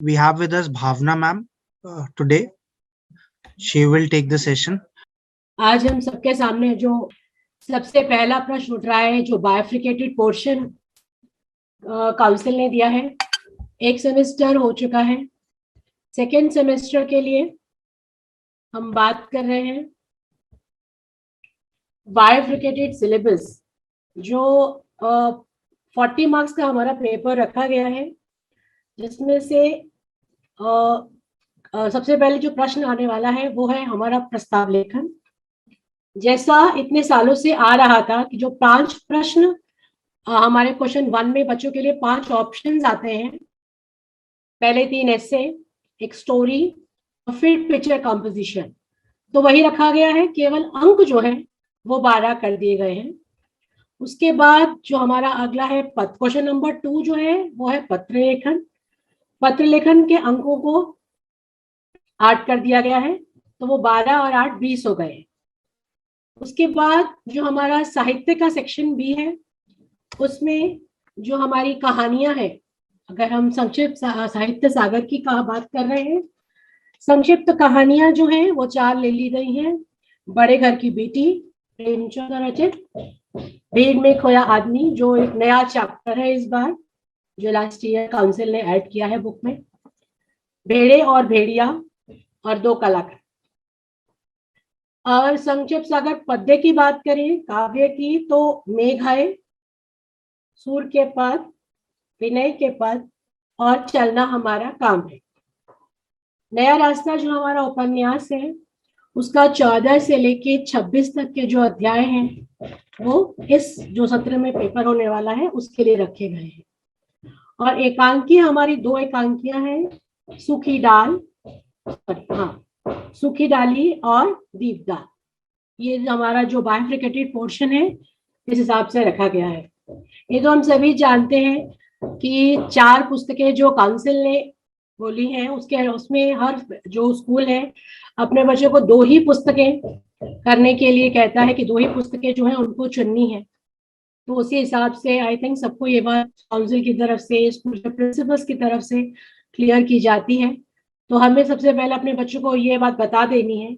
We have with us Bhavna ma'am today. She will take the session. आज हम सबके सामने जो सबसे पहला प्रश्न उठ रहा है, जो बायफ्रिकेटेड पोर्शन काउंसिल ने दिया है, एक सेमेस्टर हो चुका है, सेकेंड सेमेस्टर के लिए हम बात कर रहे हैं बायफ्रिकेटेड सिलेबस। जो 40 मार्क्स का हमारा पेपर रखा गया है, जिसमें से सबसे पहले जो प्रश्न आने वाला है वो है हमारा प्रस्ताव लेखन। जैसा इतने सालों से आ रहा था कि जो 5 प्रश्न हमारे क्वेश्चन 1 में बच्चों के लिए 5 ऑप्शंस आते हैं, पहले 3 एसे, एक स्टोरी और फिर पिक्चर कंपोजिशन, तो वही रखा गया है। केवल अंक जो है वो 12 कर दिए गए हैं। उसके बाद जो हमारा अगला है क्वेश्चन नंबर 2 जो है वो है पत्र लेखन। पत्र लेखन के अंकों को 8 कर दिया गया है, तो वो 12 और 8 20 हो गए। उसके बाद जो हमारा साहित्य का सेक्शन भी है, उसमें जो हमारी कहानियां हैं, अगर हम संक्षिप्त साहित्य सागर की बात कर रहे हैं, संक्षिप्त कहानियां जो हैं वो 4 ले ली गई हैं। बड़े घर की बेटी, प्रेमचंद रचित, भीड़ में खोया आदमी, जो एक नया चैप्टर है इस बार, जो लास्ट ईयर काउंसिल ने ऐड किया है बुक में, भेड़े और भेड़िया और 2 कलाकार। और संक्षिप्त सागर पद्य की बात करें, काव्य की, तो मेघ है, सूर के पद, विनय के पद और चलना हमारा काम है। नया रास्ता जो हमारा उपन्यास है, उसका 14 से लेके 26 तक के जो अध्याय हैं वो इस जो सत्र में पेपर होने वाला है उसके लिए रखे गए हैं। और एकांकी हमारी 2 एकांकियां हैं, सूखी डाल, सूखी डाली और दीपदार। ये हमारा जो बायफ्रिकेटेड पोर्शन है इस हिसाब से रखा गया है। ये तो हम सभी जानते हैं कि 4 पुस्तकें जो काउंसिल ने बोली हैं, उसमें हर जो स्कूल है अपने बच्चों को 2 ही पुस्तकें करने के लिए कहता है कि 2 ही पुस्तकें जो है उनको चुननी है। तो उसी हिसाब से आई थिंक सबको ये बात काउंसिल की तरफ से, स्कूल के प्रिंसिपल्स की तरफ से क्लियर की जाती है। तो हमें सबसे पहले अपने बच्चों को ये बात बता देनी है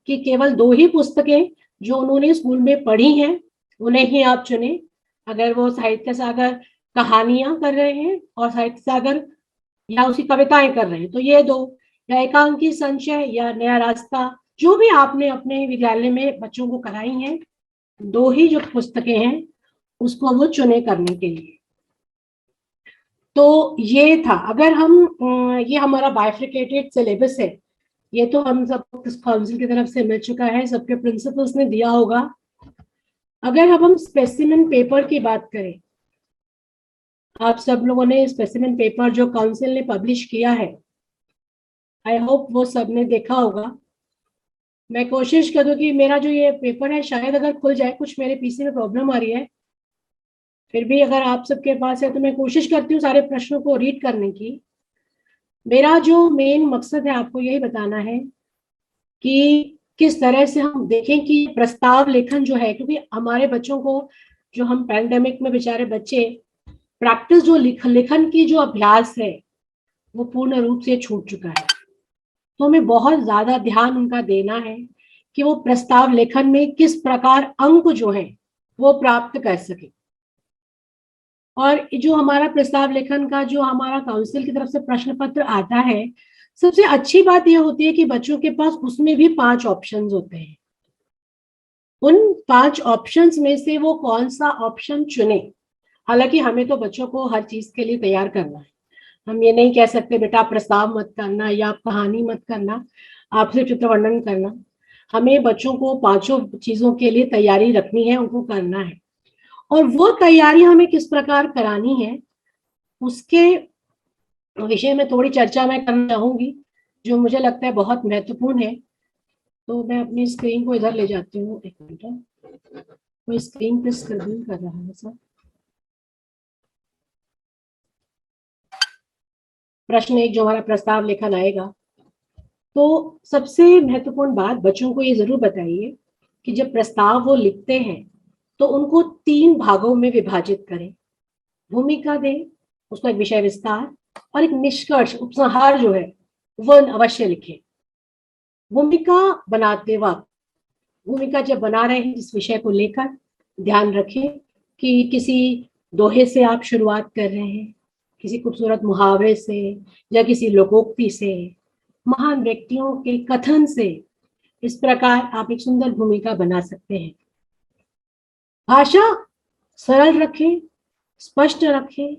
कि केवल 2 ही पुस्तकें जो उन्होंने स्कूल में पढ़ी हैं उन्हें ही आप चुने। अगर वो साहित्य सागर कहानियां कर रहे हैं और साहित्य सागर या उसकी कविताएं कर रहे हैं, तो ये 2, या एकांकी संचय या नया रास्ता, जो भी आपने अपने विद्यालय में बच्चों को कराई हैं, 2 ही जो पुस्तकें हैं उसको वो चुने करने के लिए। तो ये था। अगर हम ये हमारा बायफ्रिकेटेड सिलेबस है, ये तो हम सब काउंसिल की तरफ से मिल चुका है, सबके प्रिंसिपल्स ने दिया होगा। अगर अब हम स्पेसिमेन पेपर की बात करें, आप सब लोगों ने स्पेसिमेन पेपर जो काउंसिल ने पब्लिश किया है, आई होप वो सब ने देखा होगा। मैं कोशिश करूँ कि मेरा जो ये पेपर है शायद अगर खुल जाए, कुछ मेरे पीसी में प्रॉब्लम आ रही है, फिर भी अगर आप सबके पास है तो मैं कोशिश करती हूँ सारे प्रश्नों को रीड करने की। मेरा जो मेन मकसद है आपको यही बताना है कि किस तरह से हम देखें कि प्रस्ताव लेखन जो है, क्योंकि हमारे बच्चों को, जो हम पैंडेमिक में बेचारे बच्चे, प्रैक्टिस जो लेखन की जो अभ्यास है वो पूर्ण रूप से छूट चुका है। तो हमें बहुत ज्यादा ध्यान उनका देना है कि वो प्रस्ताव लेखन में किस प्रकार अंक जो है वो प्राप्त कर सके। और जो हमारा प्रस्ताव लेखन का जो हमारा काउंसिल की तरफ से प्रश्न पत्र आता है, सबसे अच्छी बात यह होती है कि बच्चों के पास उसमें भी 5 ऑप्शंस होते हैं। उन 5 ऑप्शंस में से वो कौन सा ऑप्शन चुने। हालांकि हमें तो बच्चों को हर चीज के लिए तैयार करना है। हम ये नहीं कह सकते बेटा प्रस्ताव मत करना या आप कहानी मत करना, आप सिर्फ चित्र वर्णन करना। हमें बच्चों को 5 चीजों के लिए तैयारी रखनी है, उनको करना है। और वो तैयारी हमें किस प्रकार करानी है उसके विषय में थोड़ी चर्चा मैं करना चाहूंगी, जो मुझे लगता है बहुत महत्वपूर्ण है। तो मैं अपनी स्क्रीन को इधर ले जाती हूँ, एक मिनट। कोई स्क्रीन पे स्क्रॉल कर रहा है सर। प्रश्न 1 जो हमारा प्रस्ताव लेखन आएगा, तो सबसे महत्वपूर्ण बात बच्चों को ये जरूर बताइए कि जब प्रस्ताव वो लिखते हैं तो उनको 3 भागों में विभाजित करें। भूमिका दें, उसका एक विषय विस्तार, और एक निष्कर्ष उपसंहार जो है वो अवश्य लिखें। भूमिका बनाते वक्त, भूमिका जब बना रहे हैं जिस विषय को लेकर, ध्यान रखें कि किसी दोहे से आप शुरुआत कर रहे हैं, किसी खूबसूरत मुहावरे से या किसी लोकोक्ति से, महान व्यक्तियों के कथन से, इस प्रकार आप एक सुंदर भूमिका बना सकते हैं। भाषा सरल रखें, स्पष्ट रखें।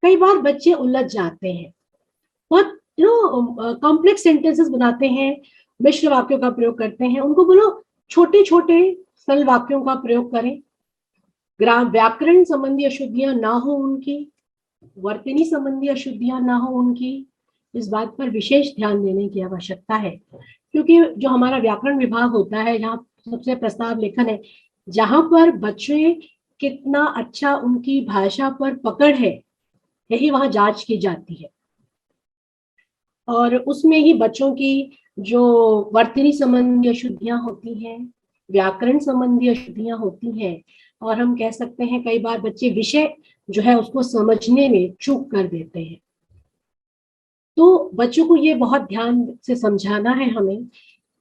कई बार बच्चे उलझ जाते हैं, बहुत कॉम्प्लेक्स सेंटेंसेस बनाते हैं, मिश्र वाक्यों का प्रयोग करते हैं। उनको बोलो छोटे छोटे सरल वाक्यों का प्रयोग करें। व्याकरण संबंधी अशुद्धियां ना हो उनकी, वर्तनी संबंधी अशुद्धियां ना हो उनकी, इस बात पर विशेष ध्यान देने की आवश्यकता है। क्योंकि जो हमारा व्याकरण विभाग होता है, जहाँ सबसे प्रस्ताव लेखन है, जहाँ पर बच्चे कितना अच्छा उनकी भाषा पर पकड़ है, यही वहां जांच की जाती है। और उसमें ही बच्चों की जो वर्तनी संबंधी अशुद्धियां होती हैं, व्याकरण संबंधी अशुद्धियां होती हैं, और हम कह सकते हैं कई बार बच्चे विषय जो है उसको समझने में चूक कर देते हैं। तो बच्चों को ये बहुत ध्यान से समझाना है हमें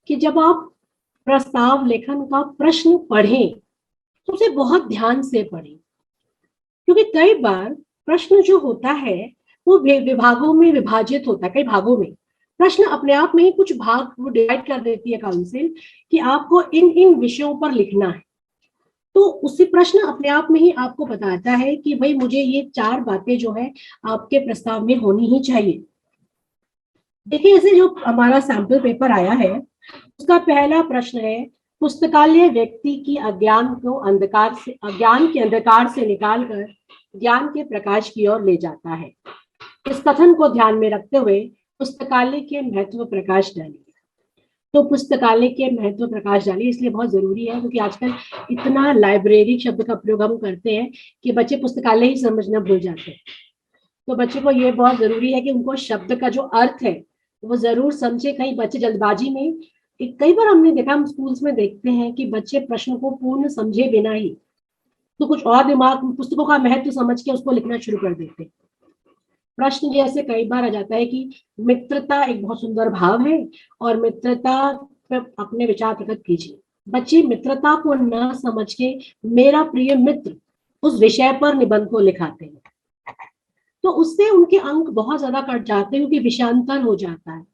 कि जब आप प्रस्ताव लेखन का प्रश्न पढ़ें तो उसे बहुत ध्यान से पढ़ें, क्योंकि कई बार प्रश्न जो होता है वो विभागों में विभाजित होता है। कई भागों में प्रश्न अपने आप में ही कुछ भाग वो डिवाइड कर देती है काउंसिल कि आपको इन इन विषयों पर लिखना है। तो उसी प्रश्न अपने आप में ही आपको बताता है कि भाई मुझे ये 4 बातें जो है आपके प्रस्ताव में होनी ही चाहिए। देखिए, ऐसे जो हमारा सैंपल पेपर आया है उसका पहला प्रश्न है, पुस्तकालय व्यक्ति की अज्ञान के अंधकार से निकालकर ज्ञान के प्रकाश की ओर ले जाता है। इस कथन को ध्यान में रखते हुए पुस्तकालय के महत्व प्रकाश डालिए। तो पुस्तकालय के महत्व प्रकाश डालिए इसलिए बहुत जरूरी है, क्योंकि आजकल इतना लाइब्रेरी शब्द का प्रयोग हम करते हैं कि बच्चे पुस्तकालय ही समझना भूल जाते हैं। तो बच्चों को ये बहुत जरूरी है कि उनको शब्द का जो अर्थ है वो जरूर समझे। कई बच्चे जल्दबाजी में, कई बार हमने देखा, हम स्कूल्स में देखते हैं कि बच्चे प्रश्न को पूर्ण समझे बिना ही तो कुछ और दिमाग पुस्तकों का महत्व समझ के उसको लिखना शुरू कर देते हैं। प्रश्न जैसे कई बार आ जाता है कि मित्रता एक बहुत सुंदर भाव है और मित्रता पर अपने विचार प्रकट कीजिए। बच्चे मित्रता को न समझ के मेरा प्रिय मित्र उस विषय पर निबंध को लिखाते हैं, तो उससे उनके अंक बहुत ज्यादा कट जाते हैं क्योंकि विषयांतर हो जाता है।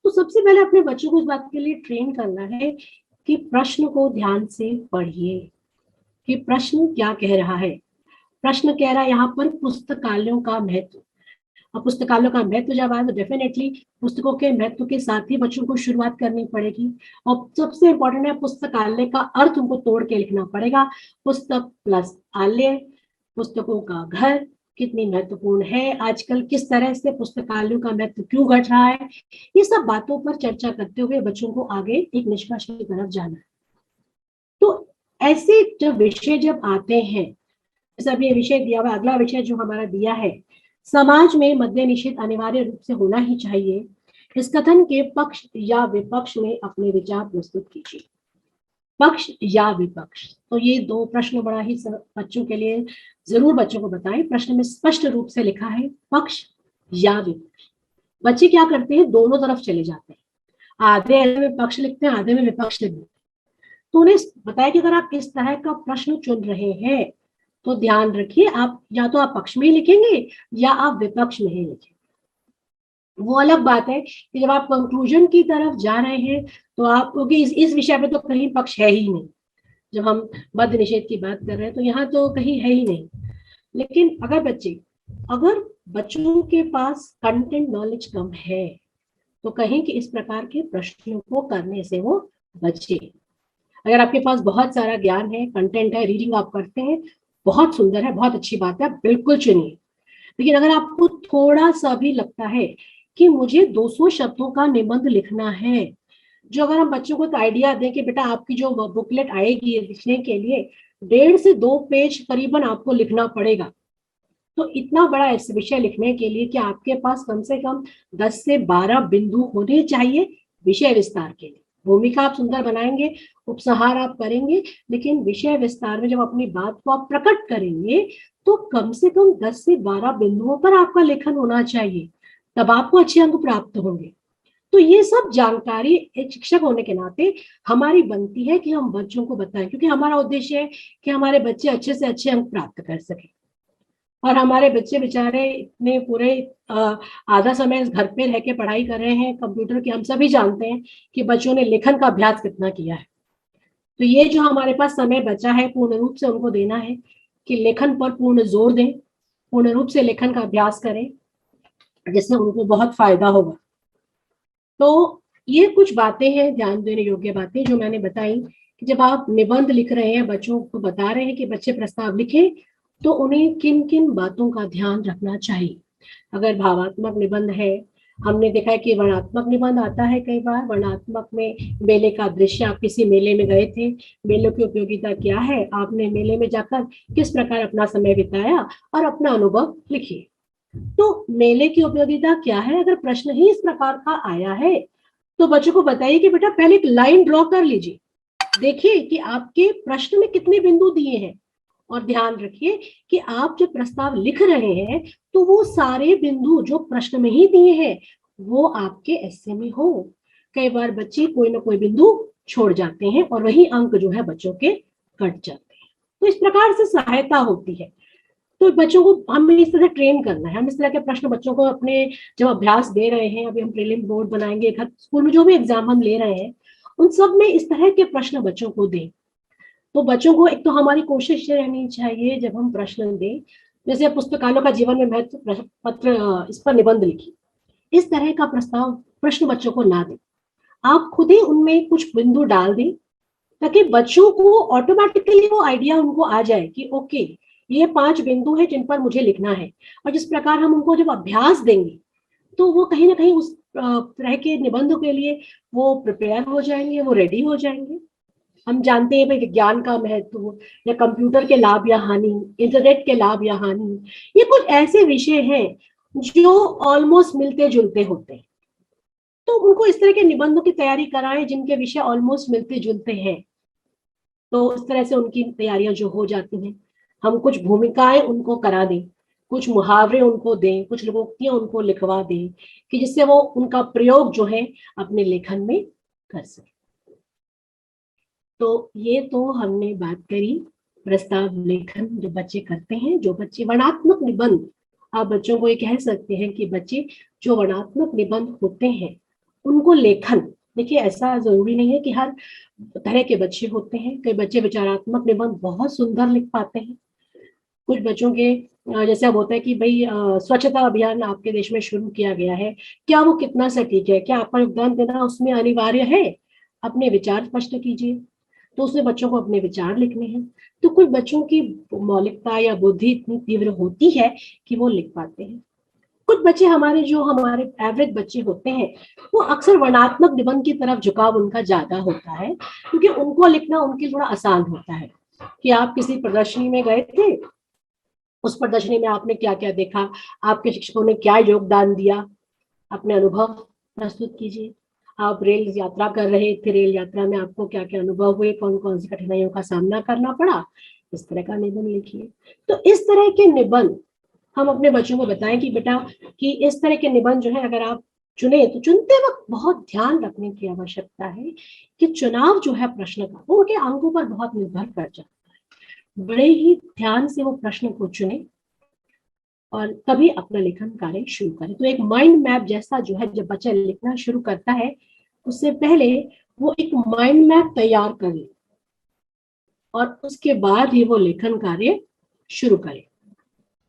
तो सबसे पहले अपने बच्चों को इस बात के लिए ट्रेन करना है कि प्रश्न को ध्यान से पढ़िए कि प्रश्न क्या कह रहा है। प्रश्न कह रहा है यहाँ पर पुस्तकालयों का महत्व। अब पुस्तकालयों का महत्व जब आए तो डेफिनेटली पुस्तकों के महत्व के साथ ही बच्चों को शुरुआत करनी पड़ेगी। और सबसे इंपॉर्टेंट है, पुस्तकालय का अर्थ उनको तोड़ के लिखना पड़ेगा। पुस्तक प्लस आलय, पुस्तकों का घर कितनी महत्वपूर्ण है, आजकल किस तरह से पुस्तकालयों का महत्व क्यों घट रहा है, ये सब बातों पर चर्चा करते हुए बच्चों को आगे एक निष्कर्ष की तरफ जाना है। तो ऐसे जब विषय जब आते हैं, जैसे अभी ये विषय दिया हुआ, अगला विषय जो हमारा दिया है, समाज में मद्य निषेध अनिवार्य रूप से होना ही चाहिए, इस कथन के पक्ष या विपक्ष में अपने विचार प्रस्तुत कीजिए। पक्ष या विपक्ष, तो ये 2 प्रश्न बड़ा ही बच्चों के लिए जरूर बच्चों को बताएं। प्रश्न में स्पष्ट रूप से लिखा है पक्ष या विपक्ष। बच्चे क्या करते हैं, दोनों तरफ चले जाते हैं, आधे में पक्ष लिखते हैं, आधे में विपक्ष लिखते हैं। तो उन्हें बताया कि अगर आप इस तरह का प्रश्न चुन रहे हैं तो ध्यान रखिए, आप या तो आप पक्ष में ही लिखेंगे या आप विपक्ष में ही लिखेंगे। वो अलग बात है कि जब आप कंक्लूजन की तरफ जा रहे हैं तो आप, क्योंकि इस विषय पे तो कहीं पक्ष है ही नहीं, जब हम मद्य निषेध की बात कर रहे हैं तो यहाँ तो कहीं है ही नहीं। लेकिन अगर बच्चों के पास कंटेंट नॉलेज कम है तो कहीं कि इस प्रकार के प्रश्नों को करने से वो बचे। अगर आपके पास बहुत सारा ज्ञान है, कंटेंट है, रीडिंग आप करते हैं, बहुत सुंदर है, बहुत अच्छी बात है, आप बिल्कुल चुनिए। लेकिन अगर आपको थोड़ा सा भी लगता है कि मुझे 200 शब्दों का निबंध लिखना है, जो अगर हम बच्चों को एक आइडिया दें कि बेटा आपकी जो बुकलेट आएगी लिखने के लिए 1.5 से 2 पेज करीबन आपको लिखना पड़ेगा, तो इतना बड़ा इस विषय लिखने के लिए कि आपके पास कम से कम 10 से 12 बिंदु होने चाहिए विषय विस्तार के लिए। भूमिका आप सुंदर बनाएंगे, उपसंहार आप करेंगे, लेकिन विषय विस्तार में जब अपनी बात को आप प्रकट करेंगे तो कम से कम 10 से 12 बिंदुओं पर आपका लेखन होना चाहिए, तब आपको अच्छे अंक प्राप्त होंगे। तो ये सब जानकारी एक शिक्षक होने के नाते हमारी बनती है कि हम बच्चों को बताएं, क्योंकि हमारा उद्देश्य है कि हमारे बच्चे अच्छे से अच्छे अंक प्राप्त कर सकें। और हमारे बच्चे बेचारे इतने पूरे आधा समय घर पे रह के पढ़ाई कर रहे हैं कंप्यूटर की, हम सभी जानते हैं कि बच्चों ने लेखन का अभ्यास कितना किया है। तो ये जो हमारे पास समय बचा है पूर्ण रूप से उनको देना है कि लेखन पर पूर्ण जोर दें, पूर्ण रूप से लेखन का अभ्यास करें, जिससे उनको बहुत फायदा होगा। तो ये कुछ बातें हैं ध्यान देने योग्य बातें जो मैंने बताई कि जब आप निबंध लिख रहे हैं, बच्चों को बता रहे हैं कि बच्चे प्रस्ताव लिखें, तो उन्हें किन किन बातों का ध्यान रखना चाहिए। अगर भावात्मक निबंध है, हमने देखा है कि वर्णनात्मक निबंध आता है कई बार। वर्णनात्मक में मेले का दृश्य, आप किसी मेले में गए थे, मेले की उपयोगिता क्या है, आपने मेले में जाकर किस प्रकार अपना समय बिताया और अपना अनुभव लिखिए। तो मेले की उपयोगिता क्या है, अगर प्रश्न ही इस प्रकार का आया है तो बच्चों को बताइए कि बेटा पहले एक लाइन ड्रॉ कर लीजिए, देखिए कि आपके प्रश्न में कितने बिंदु दिए हैं, और ध्यान रखिए कि आप जब प्रस्ताव लिख रहे हैं तो वो सारे बिंदु जो प्रश्न में ही दिए हैं वो आपके एस्से में हो। कई बार बच्चे कोई ना कोई बिंदु छोड़ जाते हैं और वही अंक जो है बच्चों के कट जाते हैं। तो इस प्रकार से सहायता होती है। तो बच्चों को हमें इस तरह ट्रेन करना है, हम इस तरह के प्रश्न बच्चों को अपने जब अभ्यास दे रहे हैं, अभी हम प्रीलिम बोर्ड बनाएंगे, घर स्कूल में जो भी एग्जाम हम ले रहे हैं उन सब में इस तरह के प्रश्न बच्चों को दें। तो बच्चों को एक तो हमारी कोशिश ये रहनी चाहिए जब हम प्रश्न दें, जैसे पुस्तकालयों का जीवन में महत्व पत्र, इस पर निबंध लिखिए, इस तरह का प्रस्ताव प्रश्न बच्चों को ना दें, आप खुद ही उनमें कुछ बिंदु डाल दें ताकि बच्चों को ऑटोमेटिकली वो आइडिया उनको आ जाए कि ओके ये 5 बिंदु है जिन पर मुझे लिखना है। और जिस प्रकार हम उनको जब अभ्यास देंगे तो वो कहीं ना कहीं उस तरह के निबंधों के लिए वो प्रिपेयर हो जाएंगे, वो रेडी हो जाएंगे। हम जानते हैं भाई विज्ञान का महत्व या कंप्यूटर के लाभ या हानि, इंटरनेट के लाभ या हानि, ये कुछ ऐसे विषय हैं जो ऑलमोस्ट मिलते जुलते होते हैं। तो उनको इस तरह के निबंधों की तैयारी कराएं जिनके विषय ऑलमोस्ट मिलते जुलते हैं, तो इस तरह से उनकी तैयारियां जो हो जाती हैं। हम कुछ भूमिकाएं उनको करा दें, कुछ मुहावरे उनको दें, कुछ लोकोक्तियां उनको लिखवा दें कि जिससे वो उनका प्रयोग जो है अपने लेखन में कर सके। तो ये तो हमने बात करी प्रस्ताव लेखन जो बच्चे करते हैं, जो बच्चे वर्णनात्मक निबंध, आप बच्चों को ये कह सकते हैं कि बच्चे जो वर्णनात्मक निबंध होते हैं उनको लेखन, देखिए ऐसा जरूरी नहीं है कि हर तरह के बच्चे होते हैं। कई बच्चे विचारात्मक निबंध बहुत सुंदर लिख पाते हैं। कुछ बच्चों के जैसे अब होता है कि भाई स्वच्छता अभियान आपके देश में शुरू किया गया है, क्या वो कितना सटीक है, क्या आपका योगदान देना उसमें अनिवार्य है, अपने विचार स्पष्ट कीजिए। तो उसमें बच्चों को अपने विचार लिखने हैं। तो कुछ बच्चों की मौलिकता या बुद्धि इतनी तीव्र होती है कि वो लिख पाते हैं। कुछ बच्चे हमारे जो हमारे एवरेज बच्चे होते हैं वो अक्सर वर्णनात्मक निबंध की तरफ झुकाव उनका ज्यादा होता है, क्योंकि उनको लिखना उनके थोड़ा आसान होता है कि आप किसी प्रदर्शनी में गए थे, उस प्रदर्शनी में आपने क्या क्या देखा, आपके शिक्षकों ने क्या योगदान दिया, अपने अनुभव प्रस्तुत कीजिए। आप रेल यात्रा कर रहे थे, रेल यात्रा में आपको क्या क्या अनुभव हुए, कौन कौन सी कठिनाइयों का सामना करना पड़ा, इस तरह का निबंध लिखिए। तो इस तरह के निबंध हम अपने बच्चों को बताएं कि बेटा कि इस तरह के निबंध जो है अगर आप चुने तो चुनते वक्त बहुत ध्यान रखने की आवश्यकता है कि चुनाव जो है प्रश्न का वो उनके अंकों पर बहुत निर्भर कर जाता है। बड़े ही ध्यान से वो प्रश्न को चुने और तभी अपना लेखन कार्य शुरू करें। तो एक माइंड मैप जैसा जो है जब बच्चा लिखना शुरू करता है उससे पहले वो एक माइंड मैप तैयार कर ले और उसके बाद ही वो लेखन कार्य शुरू करे।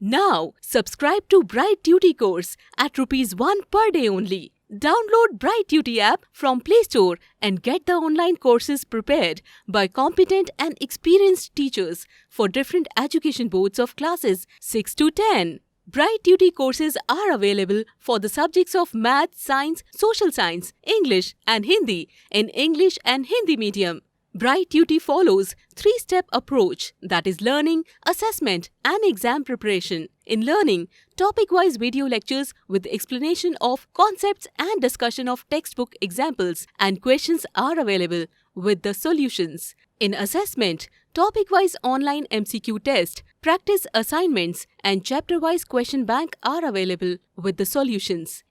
Now, subscribe to Bright Duty course at ₹1 per day only. Download Bright Duty app from Play Store and get the online courses prepared by competent and experienced teachers for different education boards of classes 6 to 10. Bright Duty courses are available for the subjects of Math, Science, Social Science, English and Hindi in English and Hindi medium. Bright Duty follows 3-step approach, that is learning, assessment and exam preparation. In learning, topic-wise video lectures with explanation of concepts and discussion of textbook examples and questions are available with the solutions. In assessment, topic-wise online MCQ test, practice assignments and chapter-wise question bank are available with the solutions.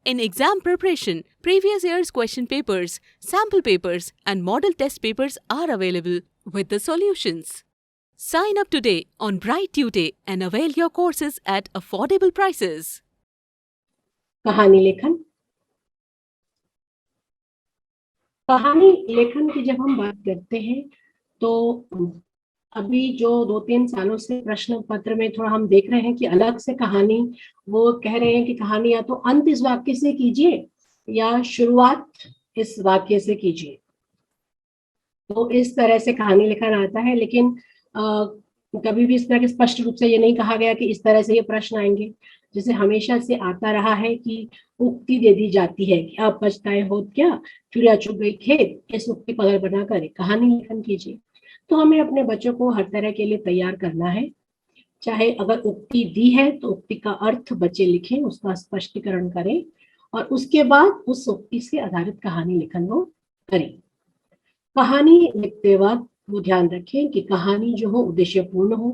In exam preparation, previous year's question papers, sample papers and model test papers are available with the solutions. Sign up today on Bright Tutor and avail your courses at affordable prices. कहानी लेखन। कहानी लेखन की जब हम बात करते हैं तो अभी जो 2-3 सालों से प्रश्न पत्र में थोड़ा हम देख रहे हैं कि अलग से कहानी, वो कह रहे हैं कि कहानी या तो अंत इस वाक्य से कीजिए या शुरुआत इस वाक्य से कीजिए। तो इस तरह से कहानी लेखन आता है, लेकिन कभी भी इस तरह के स्पष्ट रूप से ये नहीं कहा गया कि इस तरह से ये प्रश्न आएंगे। जैसे हमेशा से आता रहा है कि उक्ति दे दी जाती है कि अब पछताए हो क्या, चुरिया चुग गई खेत, इस उक्ति को अगर बना कर कहानी लेखन कीजिए। तो हमें अपने बच्चों को हर तरह के लिए तैयार करना है। चाहे अगर उक्ति दी है तो उक्ति का अर्थ बच्चे लिखें, उसका स्पष्टीकरण करें और उसके बाद उस उक्ति से आधारित कहानी लेखन वो करें। कहानी लिखते वक्त वो ध्यान रखें कि कहानी जो हो उद्देश्यपूर्ण हो,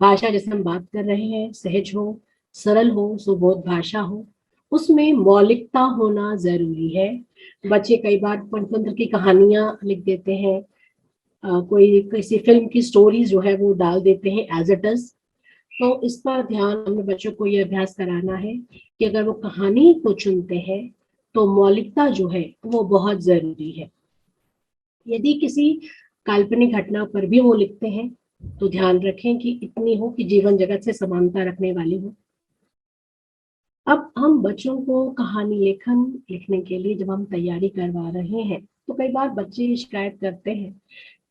भाषा जैसे हम बात कर रहे हैं सहज हो, सरल हो, सुबोध भाषा हो, उसमें मौलिकता होना जरूरी है। बच्चे कई बार पंचतंत्र की कहानियां लिख देते हैं, कोई किसी फिल्म की स्टोरी जो है वो डाल देते हैं एज इट इज। तो इस पर ध्यान हमें बच्चों को ये अभ्यास कराना है कि अगर वो कहानी को चुनते हैं तो मौलिकता जो है वो बहुत जरूरी है। यदि किसी काल्पनिक घटना पर भी वो लिखते हैं तो ध्यान रखें कि इतनी हो कि जीवन जगत से समानता रखने वाली हो। अब हम बच्चों को कहानी लेखन लिखने के लिए जब हम तैयारी करवा रहे हैं तो कई बार बच्चे शिकायत करते हैं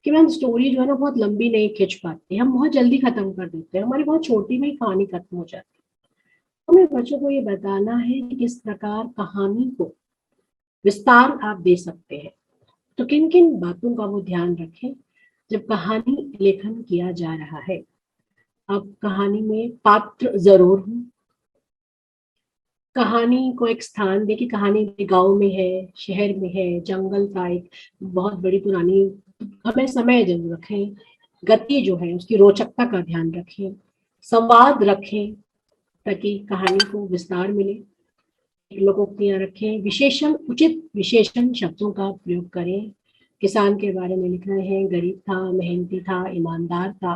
कि मैम स्टोरी जो है ना बहुत लंबी नहीं खींच पाते, हम बहुत जल्दी खत्म कर देते हैं, हमारी बहुत छोटी में ही कहानी खत्म हो जाती है। हमें बच्चों को ये बताना है कि किस प्रकार कहानी को विस्तार आप दे सकते हैं। तो किन किन बातों का वो ध्यान रखें जब कहानी लेखन किया जा रहा है। अब कहानी में पात्र जरूर हो, कहानी को एक स्थान दे कि कहानी गांव में है, शहर में है, जंगल का एक बहुत बड़ी पुरानी, हमें समय जरूर रखें, गति जो है उसकी रोचकता का ध्यान रखें, संवाद रखें ताकि कहानी को विस्तार मिले, लोकोक्तियां रखें, विशेषण, उचित विशेषण शब्दों का प्रयोग करें। किसान के बारे में लिख रहे हैं, गरीब था, मेहनती था, ईमानदार था,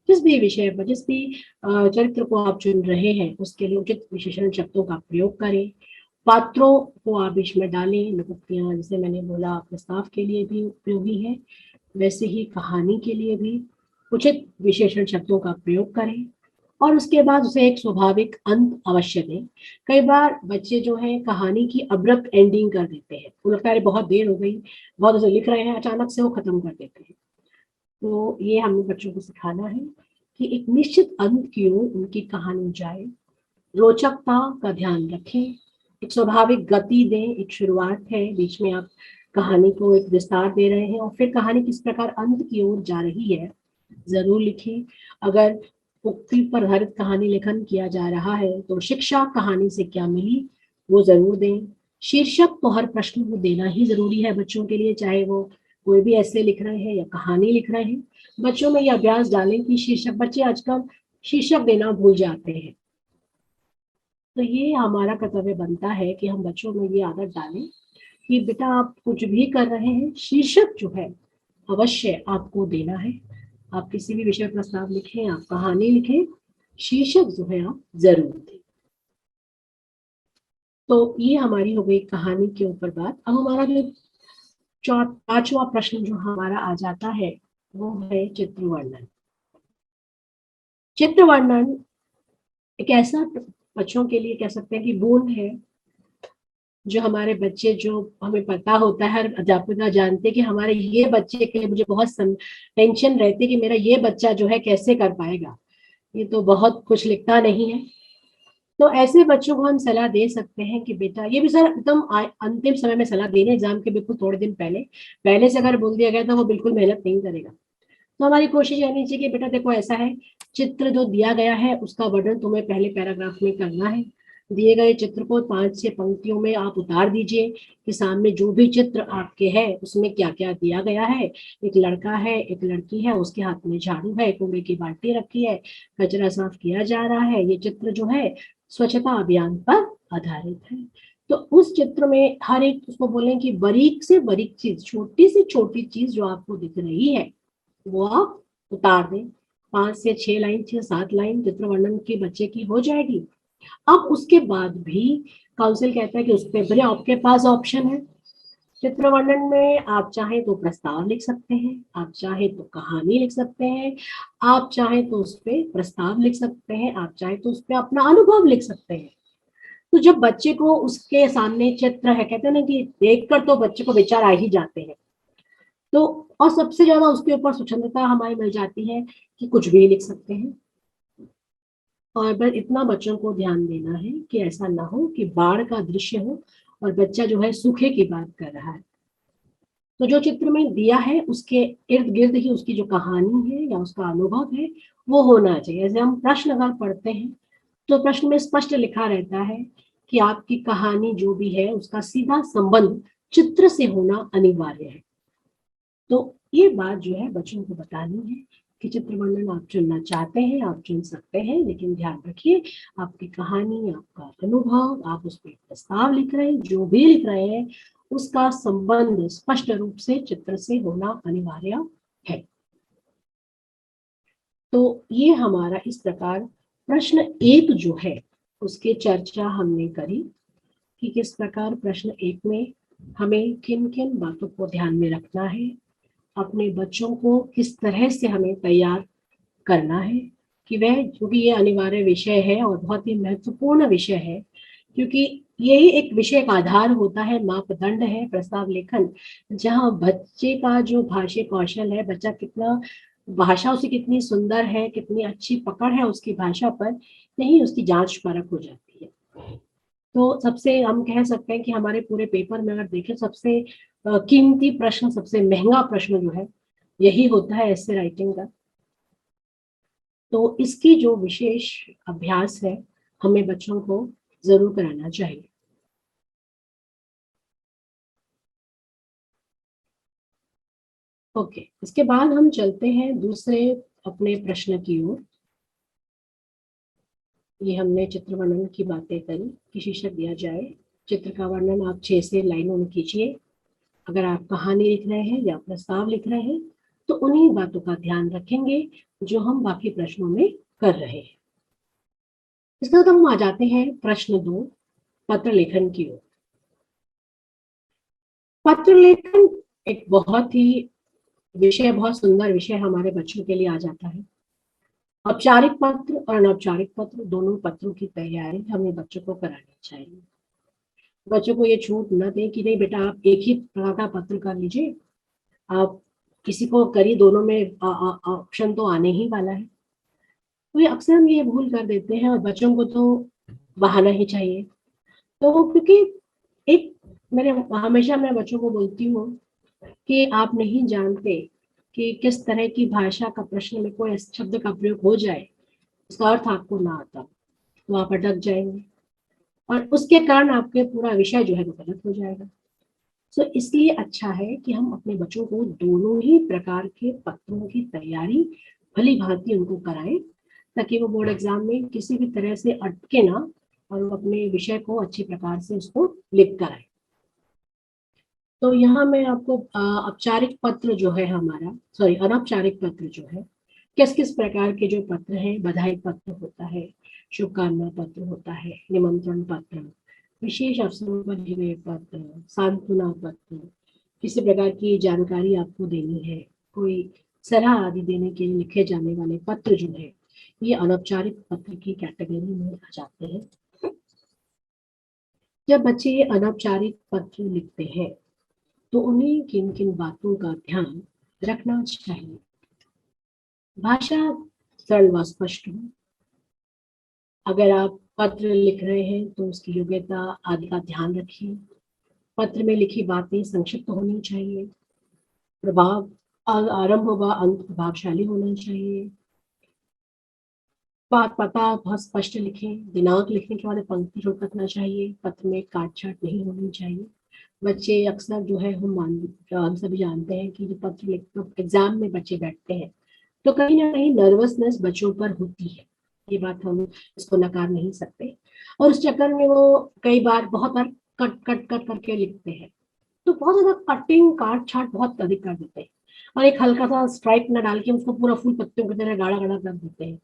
जिस भी विषय पर, जिस भी चरित्र को आप चुन रहे हैं उसके लिए उचित विशेषण शब्दों का प्रयोग करें। पात्रों को आप इसमें डालें, लोकोक्तियां जैसे मैंने बोला प्रस्ताव के लिए भी उपयोगी है, वैसे ही कहानी के लिए भी उचित विशेषण शब्दों का प्रयोग करें और उसके बाद उसे एक स्वाभाविक अंत अवश्य दें। कई बार बच्चे जो हैं कहानी की अब्रप्ट एंडिंग कर देते हैं, उन्हें लगता है बहुत देर हो गई, बहुत उसे लिख रहे हैं, अचानक से वो खत्म कर देते हैं। तो ये हमें बच्चों को सिखाना है कि एक निश्चित अंत की ओर उनकी कहानी जाए, रोचकता का ध्यान रखें, एक स्वाभाविक गति दें, एक शुरुआत है, बीच में आप कहानी को एक विस्तार दे रहे हैं और फिर कहानी किस प्रकार अंत की ओर जा रही है जरूर लिखें। अगर उक्ति पर आधारित कहानी लेखन किया जा रहा है तो शिक्षा कहानी से क्या मिली वो जरूर दें। शीर्षक तो हर प्रश्न को देना ही जरूरी है बच्चों के लिए, चाहे वो कोई भी ऐसे लिख रहे हैं या कहानी लिख रहे हैं। बच्चों में ये अभ्यास डालें कि शीर्षक, बच्चे आजकल शीर्षक देना भूल जाते हैं, तो ये हमारा कर्तव्य बनता है कि हम बच्चों में ये आदत डालें कि बेटा आप कुछ भी कर रहे हैं, शीर्षक जो है अवश्य आपको देना है। आप किसी भी विषय प्रस्ताव लिखें, आप कहानी लिखें, शीर्षक जो है आप जरूर दें। तो ये हमारी हो गई कहानी के ऊपर बात। अब हमारा जो पांचवा प्रश्न जो हमारा आ जाता है वो है चित्र वर्णन। चित्र वर्णन एक ऐसा बच्चों के लिए कह सकते हैं कि बोन है जो हमारे बच्चे, जो हमें पता होता है, हर अध्यापिका जानते हैं कि हमारे ये बच्चे के लिए मुझे बहुत टेंशन रहती है कि मेरा ये बच्चा जो है कैसे कर पाएगा, ये तो बहुत कुछ लिखता नहीं है। तो ऐसे बच्चों को हम सलाह दे सकते हैं कि बेटा, ये भी सर एकदम अंतिम समय में सलाह देने, एग्जाम के बिल्कुल थोड़े दिन पहले से अगर बोल दिया गया तो वो बिल्कुल मेहनत नहीं करेगा। तो हमारी कोशिश ये रहनी चाहिए कि बेटा देखो ऐसा है, चित्र जो दिया गया है उसका वर्णन तुम्हें पहले पैराग्राफ में करना है। दिए गए चित्र को 5-6 पंक्तियों में आप उतार दीजिए कि सामने जो भी चित्र आपके है उसमें क्या क्या दिया गया है। एक लड़का है, एक लड़की है, उसके हाथ में झाड़ू है, कूड़े की बाल्टी रखी है, कचरा साफ किया जा रहा है। ये चित्र जो है स्वच्छता अभियान पर आधारित है। तो उस चित्र में हर एक उसको बोलें कि बारीक से बारीक चीज, छोटी से छोटी चीज जो आपको दिख रही है वो आप उतार दें। 5 से 6 लाइन, 6-7 लाइन चित्र वर्णन की बच्चे की हो जाएगी। अब उसके बाद भी काउंसिल कहता है कि उस पे भले आपके पास ऑप्शन है। चित्र वर्णन में आप चाहे तो प्रस्ताव लिख सकते हैं, आप चाहे तो कहानी लिख सकते हैं, आप चाहे तो उस पे प्रस्ताव लिख सकते हैं, आप चाहे तो उस पे अपना अनुभव लिख सकते हैं। तो जब बच्चे को उसके सामने चित्र है, कहते हैं ना कि देखकर तो बच्चे को विचार आ ही जाते हैं। तो और सबसे ज्यादा उसके ऊपर स्वतंत्रता हमारी मिल जाती है कि कुछ भी लिख सकते हैं। और बस इतना बच्चों को ध्यान देना है कि ऐसा ना हो कि बाढ़ का दृश्य हो और बच्चा जो है सूखे की बात कर रहा है। तो जो चित्र में दिया है उसके इर्द गिर्द ही उसकी जो कहानी है या उसका अनुभव है वो होना चाहिए। जैसे हम प्रश्न अगर पढ़ते हैं तो प्रश्न में स्पष्ट लिखा रहता है कि आपकी कहानी जो भी है उसका सीधा संबंध चित्र से होना अनिवार्य है। तो ये बात जो है बच्चों को बतानी है कि चित्र वर्णन आप चुनना चाहते हैं आप चुन सकते हैं, लेकिन ध्यान रखिए आपकी कहानी, आपका अनुभव, आप उस पर प्रस्ताव लिख रहे हैं, जो भी लिख रहे हैं उसका संबंध स्पष्ट रूप से चित्र से होना अनिवार्य है। तो ये हमारा इस प्रकार प्रश्न 1 जो है उसकी चर्चा हमने करी कि किस प्रकार प्रश्न 1 में हमें किन किन बातों को ध्यान में रखना है, अपने बच्चों को किस तरह से हमें तैयार करना है कि वह, क्योंकि ये अनिवार्य विषय है और बहुत ही महत्वपूर्ण विषय है, क्योंकि यही एक विषय का आधार होता है, मापदंड है प्रस्ताव लेखन, जहाँ बच्चे का जो भाषा कौशल है, बच्चा कितना भाषा उसे कितनी सुंदर है, कितनी अच्छी पकड़ है उसकी भाषा पर, यही उसकी जांच परख हो जाती है। तो सबसे हम कह सकते हैं कि हमारे पूरे पेपर में अगर देखें सबसे कीमती प्रश्न, सबसे महंगा प्रश्न जो है यही होता है ऐसे राइटिंग का। तो इसकी जो विशेष अभ्यास है हमें बच्चों को जरूर कराना चाहिए। ओके, इसके बाद हम चलते हैं दूसरे अपने प्रश्न की ओर। ये हमने चित्र वर्णन की बातें करी कि शीर्षक दिया जाए चित्र का वर्णन आप 6 से लाइनों में कीजिए। अगर आप कहानी लिख रहे हैं या प्रस्ताव लिख रहे हैं तो उन्हीं बातों का ध्यान रखेंगे जो हम बाकी प्रश्नों में कर रहे हैं। इसके बाद हम आ जाते हैं प्रश्न 2, पत्र लेखन की ओर। पत्र लेखन एक बहुत ही विषय, बहुत सुंदर विषय हमारे बच्चों के लिए आ जाता है। औपचारिक पत्र और अनौपचारिक पत्र, दोनों पत्रों की तैयारी हमें बच्चों को करानी चाहिए। बच्चों को ये छूट न दें कि नहीं बेटा आप एक ही प्रकार का पत्र कर लीजिए, आप किसी को करिए, दोनों में ऑप्शन तो आने ही वाला है। तो ये अक्सर हम ये भूल कर देते हैं और बच्चों को तो बहाना ही चाहिए। तो क्योंकि एक मैंने हमेशा मैं बच्चों को बोलती हूँ कि आप नहीं जानते कि किस तरह की भाषा का प्रश्न में कोई शब्द का प्रयोग हो जाए, उसका अर्थ आपको ना आता तो आप अटक जाएंगे और उसके कारण आपके पूरा विषय जो है वो गलत हो जाएगा। तो इसलिए अच्छा है कि हम अपने बच्चों को दोनों ही प्रकार के पत्रों की तैयारी भली भांति उनको कराएं, ताकि वो बोर्ड एग्जाम में किसी भी तरह से अटके ना और वो अपने विषय को अच्छी प्रकार से उसको लिख कर आए। तो यहाँ मैं आपको औपचारिक पत्र जो है हमारा, सॉरी अनौपचारिक पत्र जो है, किस किस प्रकार के जो पत्र हैं, बधाई पत्र होता है, शुभकामना पत्र होता है, निमंत्रण पत्र, विशेष अवसरों पर लिखे गए पत्र, सांत्वना पत्र, किसी प्रकार की जानकारी आपको देनी है, कोई सलाह आदि देने के लिए लिखे जाने वाले पत्र जो है ये अनौपचारिक पत्र की कैटेगरी में आ जाते हैं। जब बच्चे ये अनौपचारिक पत्र लिखते हैं तो उन्हें किन किन बातों का ध्यान रखना चाहिए? भाषा सरल व स्पष्ट हो। अगर आप पत्र लिख रहे हैं तो उसकी योग्यता आदि का ध्यान रखिए। पत्र में लिखी बातें संक्षिप्त होनी चाहिए। प्रभाव आरंभ होगा, अंत प्रभावशाली होना चाहिए। बात पता बहुत स्पष्ट लिखें। दिनांक लिखने के बाद पंक्ति छोड़ रखना चाहिए। पत्र में काट छाट नहीं होनी चाहिए। बच्चे अक्सर जो है हम सभी जानते हैं कि जो पत्र लिखकर एग्जाम में बच्चे बैठते हैं तो कहीं ना कहीं नर्वसनेस बच्चों पर होती है। ये बात हम इसको नकार नहीं सकते, और उस चक्कर में वो कई बार बहुत बार कट कट कट करके लिखते हैं, तो बहुत ज्यादा कटिंग काट छाट बहुत अधिक कर देते हैं, और एक हल्का सा स्ट्राइक न डाल के उसको पूरा फूल पत्तियों की तरह गाढ़ा गाढ़ा कर देते हैं।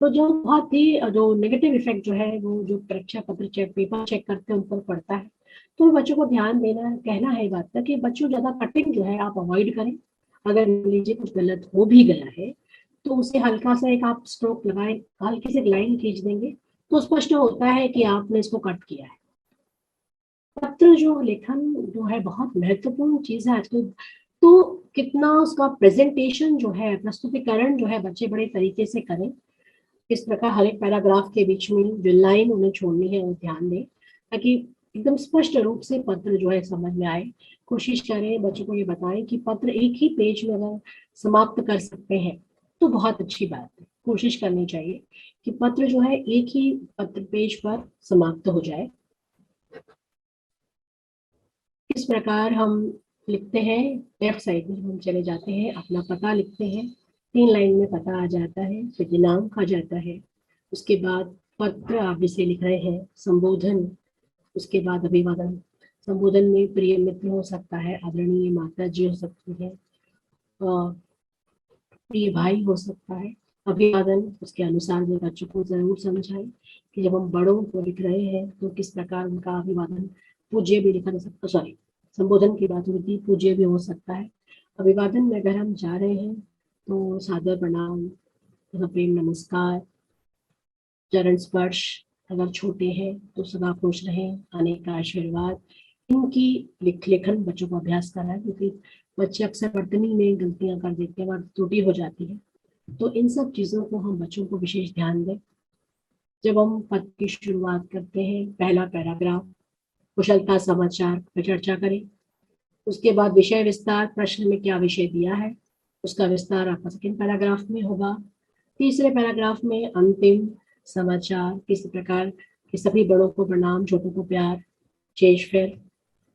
तो जो बहुत ही जो नेगेटिव इफेक्ट जो है वो जो परीक्षा पत्र चेक पेपर चेक करते हैं उन पर पड़ता है। तो बच्चों को ध्यान देना, कहना है बात का कि बच्चों ज्यादा कटिंग जो है आप अवॉइड करें। अगर मान लीजिए कुछ गलत हो भी गया है तो उसे हल्का सा एक आप स्ट्रोक लगाए, हल्की से लाइन खींच देंगे तो स्पष्ट होता है कि आपने इसको कट किया है। पत्र जो लेखन जो है बहुत महत्वपूर्ण चीज है आजकल। तो कितना उसका प्रेजेंटेशन जो है, प्रस्तुतिकरण जो है बच्चे बड़े तरीके से करें, किस प्रकार हर एक पैराग्राफ के बीच में जो लाइन उन्हें छोड़नी है वो ध्यान दें, ताकि एकदम स्पष्ट रूप से पत्र जो है समझ में आए। कोशिश करें बच्चों को ये बताएं कि पत्र एक ही पेज में अगर समाप्त कर सकते हैं तो बहुत अच्छी बात है। कोशिश करनी चाहिए कि पत्र जो है एक ही पत्र पेज पर समाप्त हो जाए। इस प्रकार हम लिखते हैं। लेफ्ट साइड में हम चले जाते हैं, अपना पता लिखते हैं। 3 लाइन में पता आ जाता है, फिर दिनांक आ जाता है, उसके बाद पत्र आप जिसे लिख रहे हैं, संबोधन, उसके बाद अभिवादन। संबोधन में प्रिय मित्र हो सकता है, आदरणीय माता जी हो सकती है, प्रिय भाई हो सकता है। अभिवादन उसके अनुसार में बच्चों को जरूर समझाएं कि जब हम बड़ों को लिख रहे हैं तो किस प्रकार उनका अभिवादन, पूज्य भी लिखा जा सकता, सॉरी संबोधन की बात हुई थी, पूज्य भी हो सकता है। अभिवादन में अगर हम जा रहे हैं तो सादर प्रणाम, प्रेम नमस्कार, चरण स्पर्श, अगर छोटे हैं तो सदा खुश रहें, अनेक आशीर्वाद। इनकी लेखन बच्चों को अभ्यास कराएं, क्योंकि बच्चे अक्सर वर्तनी में गलतियां कर देते हैं और त्रुटि हो जाती है। तो इन सब चीजों को हम बच्चों को विशेष ध्यान दें। जब हम पत्र की शुरुआत करते हैं, पहला पैराग्राफ कुशलता समाचार पर चर्चा करें। उसके बाद विषय विस्तार, प्रश्न में क्या विषय दिया है उसका विस्तार आपका सेकंड पैराग्राफ में होगा। तीसरे पैराग्राफ में अंतिम समाचार, किस प्रकार के सभी बड़ों को प्रणाम, छोटों को प्यार, शेष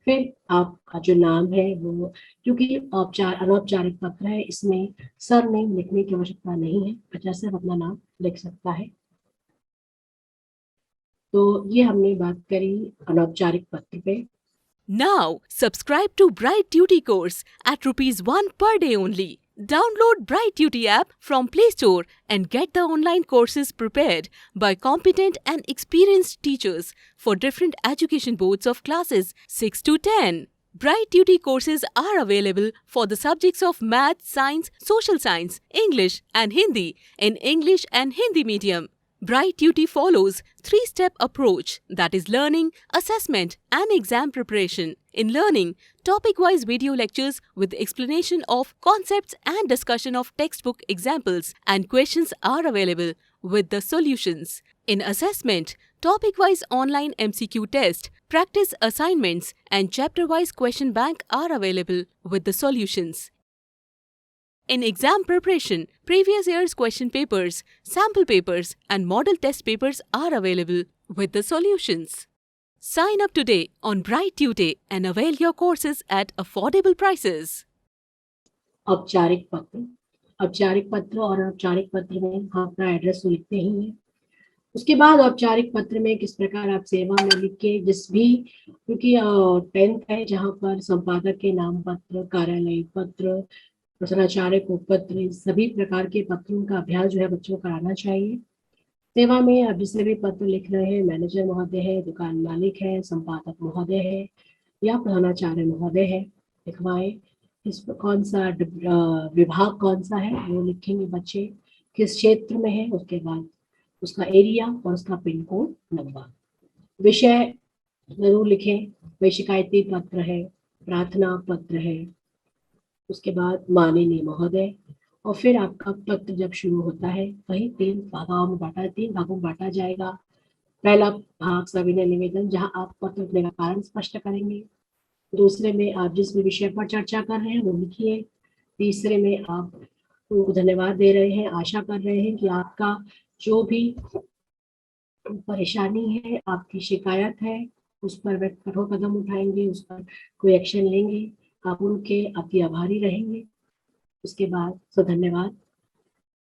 फिर आपका जो नाम है वो, क्योंकि अनौपचारिक पत्र है, इसमें सरनेम लिखने की आवश्यकता नहीं है, बच्चा सिर्फ अपना नाम लिख सकता है। तो ये हमने बात करी अनौपचारिक पत्र पे। Now, subscribe to Bright Duty course at ₹1 per day only. Download Bright Duty app from Play Store and get the online courses prepared by competent and experienced teachers for different education boards of classes 6 to 10. Bright Duty courses are available for the subjects of Math, Science, Social Science, English and Hindi in English and Hindi medium. Bright Duty follows 3-step approach, that is learning, assessment and exam preparation. In learning, topic-wise video lectures with explanation of concepts and discussion of textbook examples and questions are available with the solutions. In assessment, topic-wise online MCQ test, practice assignments and chapter-wise question bank are available with the solutions. In exam preparation, previous year's question papers, sample papers and model test papers are available with the solutions. Sign up today on Bright Tutor and avail your courses at affordable prices. औपचारिक पत्र और अनौपचारिक पत्र में हम अपना address तो लिखते ही हैं। उसके बाद औपचारिक पत्र में किस प्रकार आप सेवा में लिख के, जिस भी, क्योंकि 10th है जहाँ पर संपादक के नाम पत्र, कार्यालय पत्र, प्रधानाचार्य को पत्र, सभी प्रकार के पत्रों का अभ्यास जो है बच्चों को कराना चाहिए। सेवा में आप जिसे भी पत्र लिख रहे हैं, मैनेजर महोदय है, दुकान मालिक है, संपादक महोदय है या प्रधानाचार्य महोदय है, लिखवाएं। इस कौन सा विभाग कौन सा है वो लिखेंगे बच्चे, किस क्षेत्र में है, उसके बाद उसका एरिया और उसका पिन कोड नंबर। विषय जरूर लिखें, वही शिकायती पत्र है, प्रार्थना पत्र है, उसके बाद माननीय महोदय, और फिर आपका पत्र जब शुरू होता है वही 3 भागों में बांटा जाएगा। पहला भाग सविनय निवेदन, जहां आप पत्र लिखने का कारण स्पष्ट करेंगे। दूसरे में आप जिस भी विषय पर चर्चा कर रहे हैं वो लिखिए। तीसरे में आप उनको धन्यवाद दे रहे हैं, आशा कर रहे हैं कि आपका जो भी परेशानी है, आपकी शिकायत है, उस पर वे कठोर कदम उठाएंगे, उस पर कोई एक्शन लेंगे, आप उनके अति आभारी रहेंगे। उसके बाद धन्यवाद।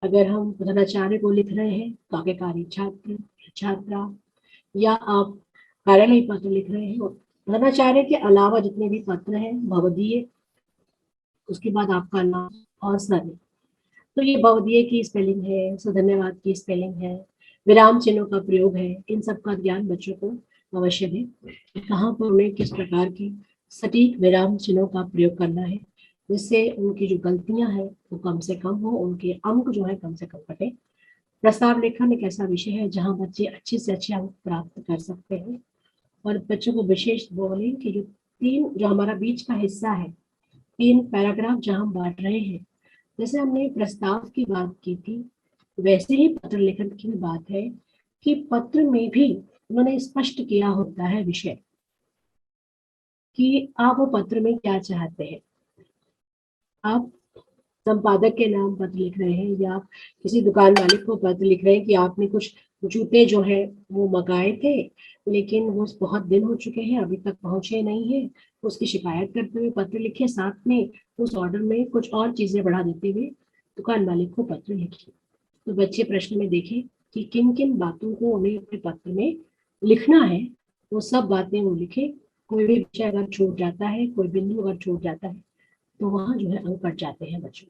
अगर हम प्रधानाचार्य को लिख रहे हैं तो आज्ञाकारी छात्र छात्रा, या आप कार्यालय पत्र लिख रहे हैं, प्रधानाचार्य के अलावा जितने भी पत्र हैं भवदीय, उसके बाद आपका नाम और सरनेम। तो ये भवदीय की स्पेलिंग है, धन्यवाद की स्पेलिंग है, विराम चिन्हों का प्रयोग है, इन सब का ज्ञान बच्चों को अवश्य है, कहाँ पर उन्हें किस प्रकार की सटीक विराम चिन्हों का प्रयोग करना है, जिससे उनकी जो गलतियां हैं वो कम से कम हो, उनके अंक जो है कम से कम घटे। प्रस्ताव लेखन एक ऐसा विषय है जहाँ बच्चे अच्छे से अच्छे अंक प्राप्त कर सकते हैं। और बच्चों को विशेष बोलें कि जो हमारा बीच का हिस्सा है, 3 पैराग्राफ जहाँ हम बांट रहे हैं, जैसे हमने प्रस्ताव की बात की थी, वैसे ही पत्र लेखन की बात है कि पत्र में भी उन्होंने स्पष्ट किया होता है विषय कि आप वो पत्र में क्या चाहते हैं। आप संपादक के नाम पत्र लिख रहे हैं, या आप किसी दुकान मालिक को पत्र लिख रहे हैं कि आपने कुछ जूते जो है वो मंगाए थे, लेकिन वो बहुत दिन हो चुके हैं, अभी तक पहुंचे नहीं है, उसकी शिकायत करते हुए पत्र लिखे, साथ में उस ऑर्डर में कुछ और चीजें बढ़ा देते हुए दुकान मालिक को पत्र लिखिए। तो बच्चे प्रश्न में देखें कि किन किन बातों को उन्हें अपने पत्र में लिखना है, वो सब बातें वो लिखे। कोई भी विषय अगर छूट जाता है, कोई बिंदु अगर छूट जाता है, तो वहाँ जो है अंक कट जाते हैं बच्चों।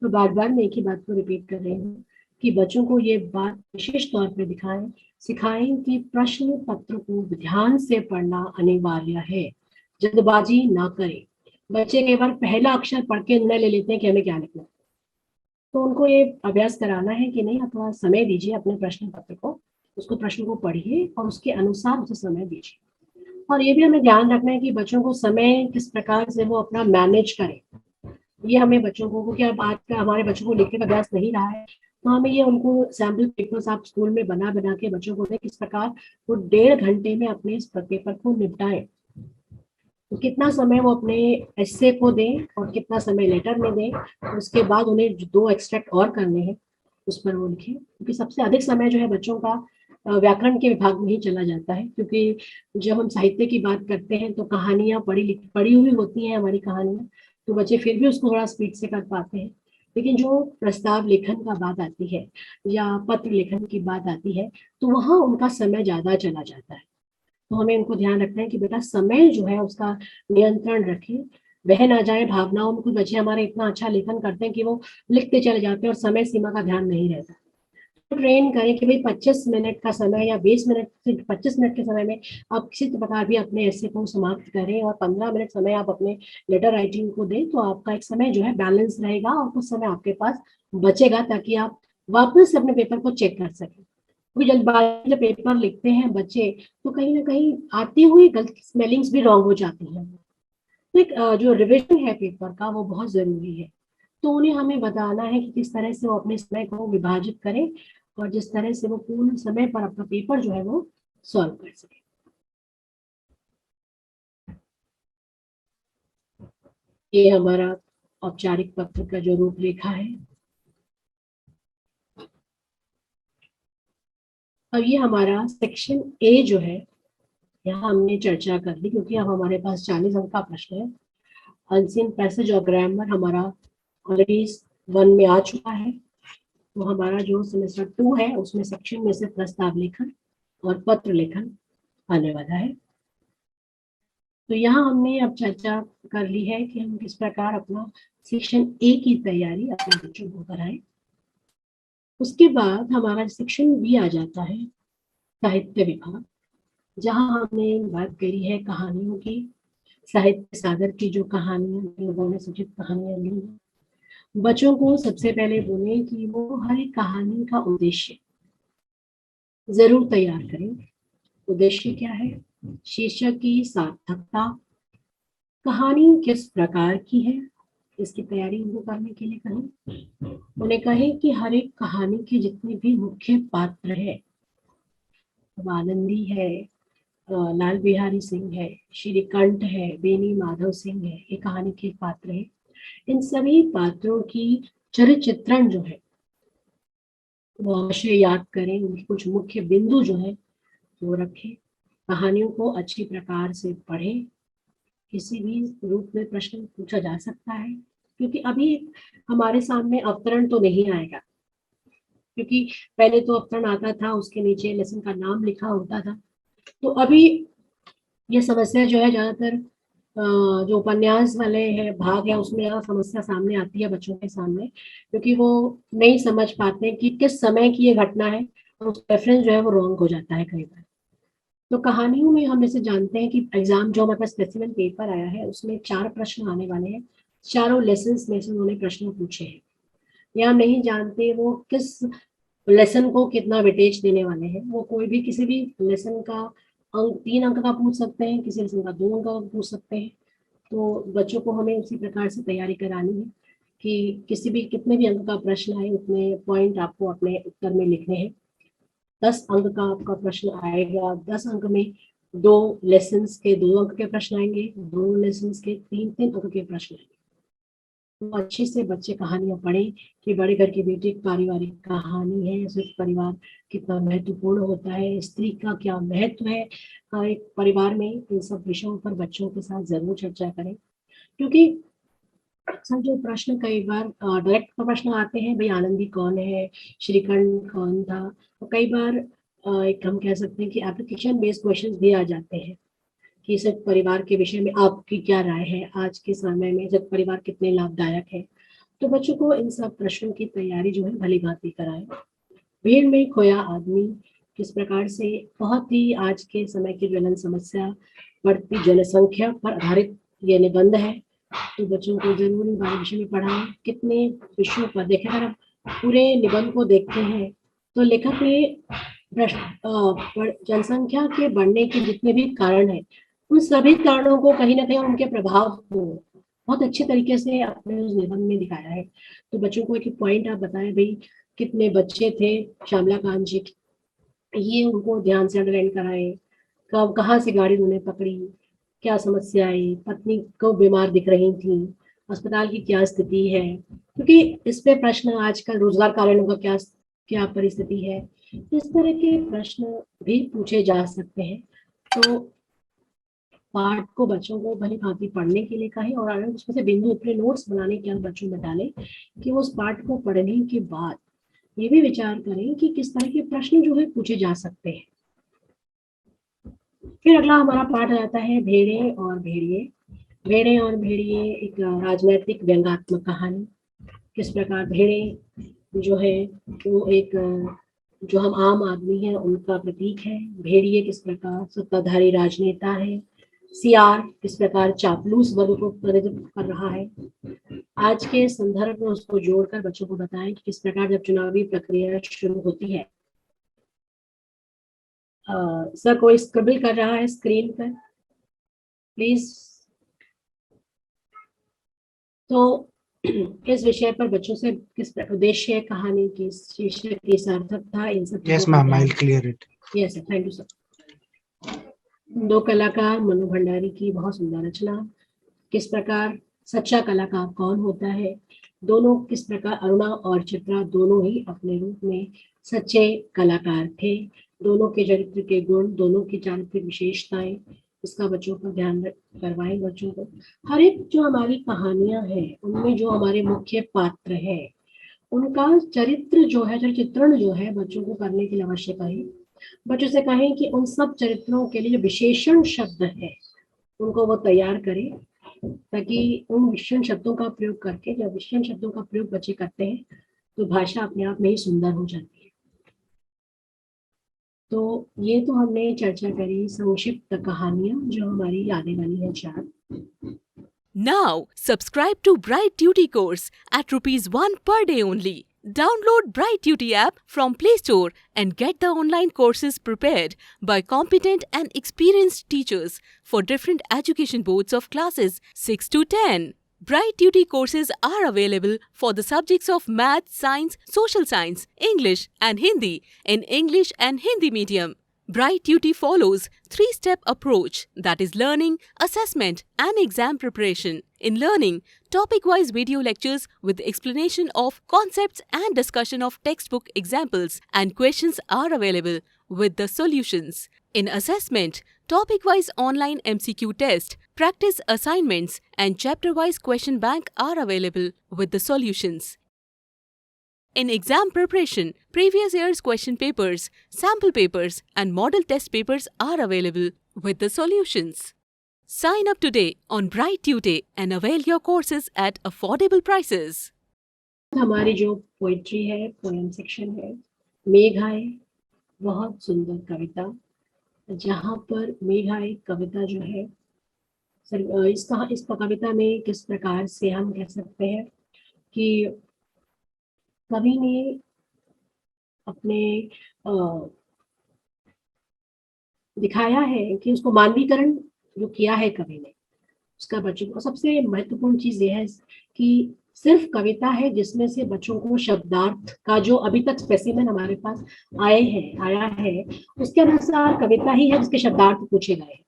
तो बार बार मैं एक ही बात को रिपीट कर रही हूँ कि बच्चों को ये बात विशेष तौर पर सिखाएं कि प्रश्न पत्र को ध्यान से पढ़ना अनिवार्य है, जल्दबाजी ना करें। बच्चे कई बार पहला अक्षर पढ़ के निर्णय ले लेते हैं कि हमें क्या लिखना है, तो उनको ये अभ्यास कराना है कि नहीं, आप थोड़ा समय दीजिए अपने प्रश्न पत्र को, उसको प्रश्न को पढ़िए और उसके अनुसार उसे समय दीजिए। और ये भी हमें ध्यान रखना है कि बच्चों को समय किस प्रकार से वो अपना मैनेज करें। ये हमें बच्चों को, क्योंकि अब आज का हमारे बच्चों को लिखने का अभ्यास नहीं रहा है, तो हमें ये उनको सैम्पल पेपर्स आप स्कूल में बना बना के बच्चों को दें किस प्रकार वो 1.5 घंटे में अपने इस पेपर को निपटाएं। तो कितना समय वो अपने एस्से को दें और कितना समय लेटर में दें, उसके बाद उन्हें 2 एक्सट्रैक्ट और करने हैं, उस पर वो लिखें। क्योंकि सबसे अधिक समय जो है बच्चों का व्याकरण के विभाग में ही चला जाता है, क्योंकि जब हम साहित्य की बात करते हैं तो कहानियां पढ़ी हुई होती हैं हमारी कहानियां, तो बच्चे फिर भी उसको थोड़ा स्पीड से कर पाते हैं। लेकिन जो प्रस्ताव लेखन का बात आती है या पत्र लेखन की बात आती है, तो वहाँ उनका समय ज्यादा चला जाता है। तो हमें उनको ध्यान रखना है कि बेटा समय जो है उसका नियंत्रण रखें, बह ना जाए भावनाओं में। कुछ बच्चे हमारे इतना अच्छा लेखन करते हैं कि वो लिखते चले जाते हैं और समय सीमा का ध्यान नहीं रहता। तो ट्रेन करें कि भाई 25 मिनट का समय या 20 मिनट से 25 मिनट के समय में आप किसी प्रकार भी अपने ऐसे को समाप्त करें, और 15 मिनट समय आप अपने लेटर राइटिंग को दें, तो आपका एक समय जो है बैलेंस रहेगा और कुछ समय आपके पास बचेगा, ताकि आप वापस अपने पेपर को चेक कर सकें। क्योंकि जल्दबाजी जब पेपर लिखते हैं बच्चे, तो कहीं ना कहीं आती हुई गलती स्पेलिंग्स भी रॉन्ग हो जाती हैं। तो एक जो रिविजन है पेपर का वो बहुत जरूरी है। तो उन्हें हमें बताना है कि किस तरह से वो अपने समय को विभाजित करें और जिस तरह से वो पूर्ण समय पर अपना पेपर जो है वो सॉल्व कर सके। ये हमारा औपचारिक पत्र का जो रूपरेखा है। अब ये हमारा सेक्शन ए जो है, यहाँ हमने चर्चा कर ली, क्योंकि अब हमारे पास 40 अंक का प्रश्न है। अनसीन पैसेज और ग्रामर हमारा ऑलरेडी 1 में आ चुका है। तो हमारा जो सेमेस्टर 2 है उसमें सेक्शन में से प्रस्ताव लेखन और पत्र लेखन आने वाला है। तो यहाँ हमने अब चर्चा कर ली है कि हम किस प्रकार अपना सेक्शन ए की तैयारी अपने बच्चों को कराएं। उसके बाद हमारा सेक्शन बी आ जाता है, साहित्य विभाग, जहाँ हमने बात करी है कहानियों की। साहित्य सागर की जो कहानियां लोगों ने सूचित कहानियां ली, बच्चों को सबसे पहले बोले कि वो हर एक कहानी का उद्देश्य जरूर तैयार करें। उद्देश्य क्या है, शीर्षक की सार्थकता, कहानी किस प्रकार की है, इसकी तैयारी उनको करने के लिए कहें। उन्हें कहें कि हर एक कहानी के जितने भी मुख्य पात्र है, आनंदी है, लाल बिहारी सिंह है, श्रीकंठ है, बेनी माधव सिंह है, ये कहानी के पात्र है। इन सभी पात्रों की चरित्र चित्रण जो है वो अवश्य याद करें, उनके कुछ मुख्य बिंदु जो है वो रखें, कहानियों को अच्छी प्रकार से पढ़ें। किसी भी रूप में प्रश्न पूछा जा सकता है, क्योंकि अभी हमारे सामने अवतरण तो नहीं आएगा, क्योंकि पहले तो अवतरण आता था, उसके नीचे लेसन का नाम लिखा होता था। तो अभी ये समस्या जो है ज्यादातर जो उपन्यास वाले है भाग है उसमें यह समस्या सामने आती है बच्चों के सामने, क्योंकि वो नहीं समझ पाते कि किस समय की ये घटना है और उसका रेफरेंस जो है वो रॉन्ग हो जाता है कई बार। तो कहानियों में हम जैसे जानते हैं कि एग्जाम जो हमारे पास स्पेसिमेन पेपर आया है उसमें 4 प्रश्न आने वाले हैं, चारों लेसन में से उन्होंने प्रश्न पूछे हैं। ये हम नहीं जानते वो किस लेसन को कितना वेटेज देने वाले हैं। वो कोई भी किसी भी लेसन का अंक 3 अंक का पूछ सकते हैं, किसी लेसन का 2 अंक का पूछ सकते हैं। तो बच्चों को हमें उसी प्रकार से तैयारी करानी है कि किसी भी कितने भी अंक का प्रश्न आए उतने पॉइंट आपको अपने उत्तर में लिखने हैं। 10 अंक का आपका प्रश्न आएगा, 10 अंक में 2 लेसन्स के 2 अंक के प्रश्न आएंगे, 2 लेसन्स के 3 अंक के प्रश्न आएंगे। तो अच्छे से बच्चे कहानियां पढ़ें कि बड़े घर की बेटी एक पारिवारिक कहानी है, संयुक्त परिवार कितना महत्वपूर्ण होता है, स्त्री का क्या महत्व है एक परिवार में। इन सब विषयों पर बच्चों के साथ जरूर चर्चा करें, क्योंकि अक्सर जो प्रश्न कई बार डायरेक्ट प्रश्न आते हैं, भाई आनंदी कौन है, श्रीखंड कौन था। तो कई बार एक हम कह सकते हैं कि एप्लीकेशन बेस्ड क्वेश्चन भी आ जाते हैं कि संयुक्त परिवार के विषय में आपकी क्या राय है, आज के समय में संयुक्त परिवार कितने लाभदायक है। तो बच्चों को इन सब प्रश्नों की तैयारी जो है भली भांति कराएं। भीड़ में खोया आदमी किस प्रकार से बहुत ही आज के समय की ज्वलंत समस्या, बढ़ती जनसंख्या पर आधारित ये निबंध है। तो बच्चों को जरूर इस विषय में पढ़ाएं। कितने विषयों पर देखें, अगर आप पूरे निबंध को देखते हैं तो लेखक ने जनसंख्या के बढ़ने के जितने भी कारण हैं उन सभी कारणों को कहीं ना कहीं उनके प्रभाव को बहुत अच्छे तरीके से अपने उस निबंध में दिखाया है। तो बच्चों को एक पॉइंट आप बताएं, भाई कितने बच्चे थे श्यामला कांत जी, ये उनको ध्यान से अंडरलाइन कराएं। कब कहाँ से गाड़ी उन्होंने पकड़ी, क्या समस्या आई, पत्नी को बीमार दिख रही थी, अस्पताल की क्या स्थिति है, क्योंकि इस पे प्रश्न आजकल रोजगार कारणों का क्या क्या परिस्थिति है, इस तरह के प्रश्न भी पूछे जा सकते हैं। तो पाठ को बच्चों को भली भांति पढ़ने के लिए कहें और उसमें से बिंदु अपने नोट्स बनाने के बच्चों में डालें कि वो उस पाठ को पढ़ने के बाद ये भी विचार करें कि किस तरह के प्रश्न जो है पूछे जा सकते हैं। फिर अगला हमारा पाठ आता है भेड़े और भेड़िए। भेड़े और भेड़िए एक राजनैतिक व्यंग्यात्मक कहानी। किस प्रकार भेड़े जो है वो एक जो हम आम आदमी है उनका प्रतीक है, भेड़िए किस प्रकार सत्ताधारी राजनेता है, सियार किस प्रकार चापलूस वर्ग को प्रतिनिधित्व कर रहा है। आज के संदर्भ में उसको जोड़कर बच्चों को बताएं कि किस प्रकार जब चुनावी प्रक्रिया शुरू होती है। सर कोई स्क्रिबल कर रहा है स्क्रीन पर प्लीज। तो इस विषय पर बच्चों से किस उद्देश्य है कहानी की, शीर्षक की सार्थकता, इन सब Yes ma'am, I'll clear it. Yes sir, thank you sir. 2 कलाकार मनु भंडारी की बहुत सुंदर रचना। किस प्रकार सच्चा कलाकार कौन होता है, दोनों किस प्रकार अरुणा और चित्रा दोनों ही अपने रूप में सच्चे कलाकार थे। दोनों के चरित्र के गुण, दोनों की चारित्रिक विशेषताएं, इसका बच्चों पर ध्यान करवाएं। बच्चों को हर एक जो हमारी कहानियां हैं उनमें जो हमारे मुख्य पात्र हैं उनका चरित्र जो है, चित्रण जो है बच्चों को करने के लिए आवश्यक है। बच्चों से कहें कि उन सब चरित्रों के लिए जो विशेषण शब्द है उनको वो तैयार करें, ताकि उन विशेषण शब्दों का प्रयोग करके, जब विशेषण शब्दों का प्रयोग बच्चे करते हैं तो भाषा अपने आप में ही सुंदर हो जाती है। तो ये तो हमने चर्चा करी संक्षिप्त कहानियां जो हमारी आने वाली है 4। Now, subscribe to Bright Duty course at ₹1 per day only. Download Bright Duty app from Play Store and get the online courses prepared by competent and experienced teachers for different education boards of classes 6 to 10. Bright Duty courses are available for the subjects of Math, Science, Social Science, English and Hindi in English and Hindi medium. Bright Duty follows 3-step approach, that is learning, assessment and exam preparation. In learning, topic-wise video lectures with explanation of concepts and discussion of textbook examples and questions are available with the solutions. In assessment, topic-wise online MCQ test, practice assignments and chapter-wise question bank are available with the solutions. In exam preparation, previous year's question papers, sample papers and model test papers are available with the solutions. Sign up today on Bright Tutor and avail your courses at affordable prices. हमारी जो poetry है, poem section है, मेघाए, बहुत सुंदर कविता, जहाँ पर मेघाए कविता जो है, इस कविता में किस प्रकार से हम कह सकते हैं कि कवि ने अपने दिखाया है कि उसको मानवीकरण जो किया है कवि ने उसका बच्चों को। सबसे महत्वपूर्ण चीज यह है कि सिर्फ कविता है जिसमें से बच्चों को शब्दार्थ का जो अभी तक स्पेसिमेन हमारे पास आया है उसके अनुसार कविता ही है जिसके शब्दार्थ पूछे गए हैं।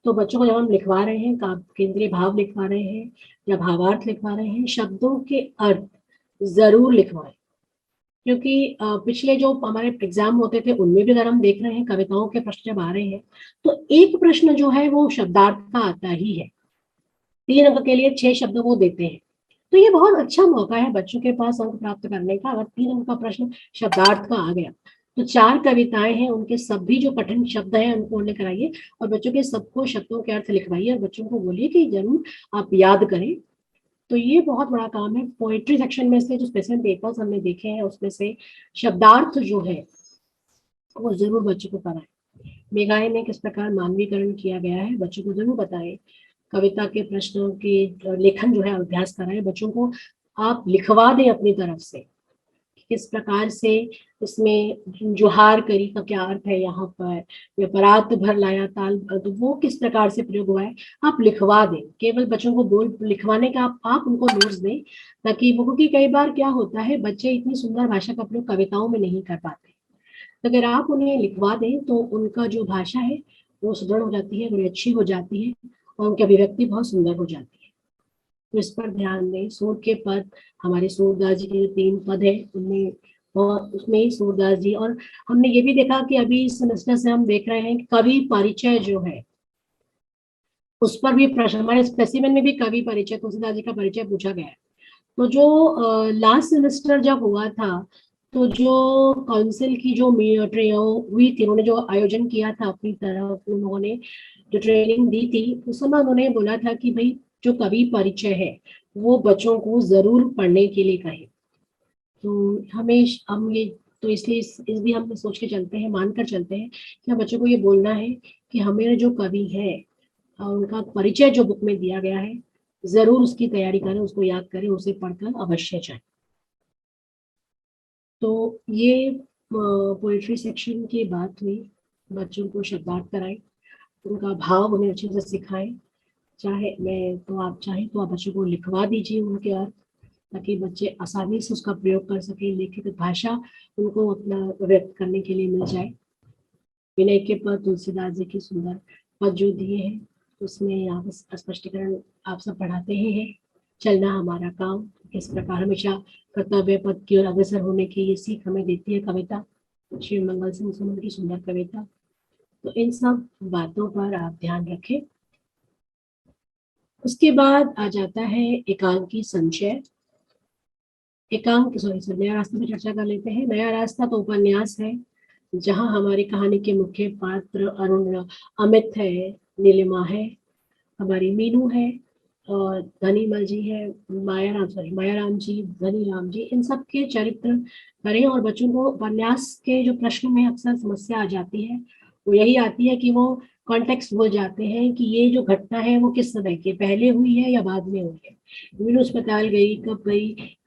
तो बच्चों को जब हम लिखवा रहे हैं, केंद्रीय भाव लिखवा रहे हैं या भावार्थ लिखवा रहे हैं, शब्दों के अर्थ जरूर लिखवाएं, क्योंकि पिछले जो हमारे एग्जाम होते थे उनमें भी अगर हम देख रहे हैं कविताओं के प्रश्न जब आ रहे हैं तो एक प्रश्न जो है वो शब्दार्थ का आता ही है। 3 अंक के लिए 6 शब्द वो देते हैं, तो ये बहुत अच्छा मौका है बच्चों के पास अंक प्राप्त करने का। अगर 3 अंक का प्रश्न शब्दार्थ का आ गया तो 4 कविताएं हैं, उनके सभी जो कठिन शब्द हैं उनको लेकर आइए और बच्चों के सबको शब्दों के अर्थ लिखवाइए और बच्चों को बोलिए कि जरूर आप याद करें। तो ये बहुत बड़ा काम है। पोएट्री सेक्शन में से जो स्पेशल पेपर्स हमने देखे हैं उसमें से शब्दार्थ जो है वो जरूर बच्चों को कराएं। मेघाए में किस प्रकार मानवीकरण किया गया है बच्चों को जरूर बताएं। कविता के प्रश्नों के लेखन जो है अभ्यास कराएं, बच्चों को आप लिखवा दें अपनी तरफ से किस प्रकार से इसमें जुहार करी का क्या अर्थ है यहाँ पर, या परात भर लाया ताल, तो वो किस प्रकार से प्रयोग हुआ है आप लिखवा दें। केवल बच्चों को बोल लिखवाने का आप उनको नोट्स दें, ताकि वो, क्योंकि कई बार क्या होता है बच्चे इतनी सुंदर भाषा का प्रयोग कविताओं में नहीं कर पाते, तो अगर आप उन्हें लिखवा दें तो उनका जो भाषा है वो सुदृढ़ हो जाती है, बड़ी अच्छी हो जाती है और उनकी अभिव्यक्ति बहुत सुंदर हो जाती है। तो इस पर ध्यान दें। सूर के पद, हमारे सूरदास जी के जो 3 पद है उनमें उसमें सूरदास जी, और हमने ये भी देखा कि अभी इस सेमेस्टर से हम देख रहे हैं कि कवि परिचय जो है उस पर भी प्रश्न, हमारे स्पेसिमेन में भी कवि परिचय, तुलसीदास जी का परिचय पूछा गया है। तो जो लास्ट सेमेस्टर जब हुआ था तो जो काउंसिल की जो हुई थी, उन्होंने जो आयोजन किया था अपनी तरफ, उन लोगों ने जो ट्रेनिंग दी थी उस समय उन्होंने बोला था कि भाई जो कवि परिचय है वो बच्चों को जरूर पढ़ने के लिए कहें। तो हम ये तो इसलिए इस भी हम सोच के चलते हैं, मानकर चलते हैं कि बच्चों को ये बोलना है कि हमें जो कवि है उनका परिचय जो बुक में दिया गया है जरूर उसकी तैयारी करें, उसको याद करें, उसे पढ़कर अवश्य जाएं। तो ये पोएट्री सेक्शन की बात हुई। बच्चों को शब्दार्थ कराएं, उनका भाव उन्हें अच्छे से सिखाएं। आप चाहें तो आप बच्चों को लिखवा दीजिए उनके अर्थ, ताकि बच्चे आसानी से उसका प्रयोग कर सकें, लिखित भाषा उनको अपना व्यक्त करने के लिए मिल जाए। विनय के पद तुलसीदास जी की सुंदर पद जो दिए हैं उसमें आप स्पष्टीकरण आप सब पढ़ाते ही हैं। चलना हमारा काम, किस प्रकार हमेशा कर्तव्य पद की ओर अग्रसर होने की ये सीख हमें देती है कविता, श्री मंगल सिंह सुमन की सुंदर कविता। तो इन सब बातों पर आप ध्यान रखें। उसके बाद आ जाता है एकांकी संचय। नया रास्ता पे चर्चा कर लेते हैं। नया रास्ता तो उपन्यास है जहां हमारी कहानी के मुख्य पात्र अमित है, नीलिमा है, हमारी मीनू है और धनीमल जी है, मायाराम जी, धनीराम जी, इन सब के चरित्र करें। और बच्चों को उपन्यास के जो प्रश्न में अक्सर समस्या आ जाती है वो यही आती है कि वो कॉन्टेक्स्ट भूल जाते हैं कि ये जो घटना है वो किस समय की, पहले हुई है या बाद में हुई है। मीनू अस्पताल गई,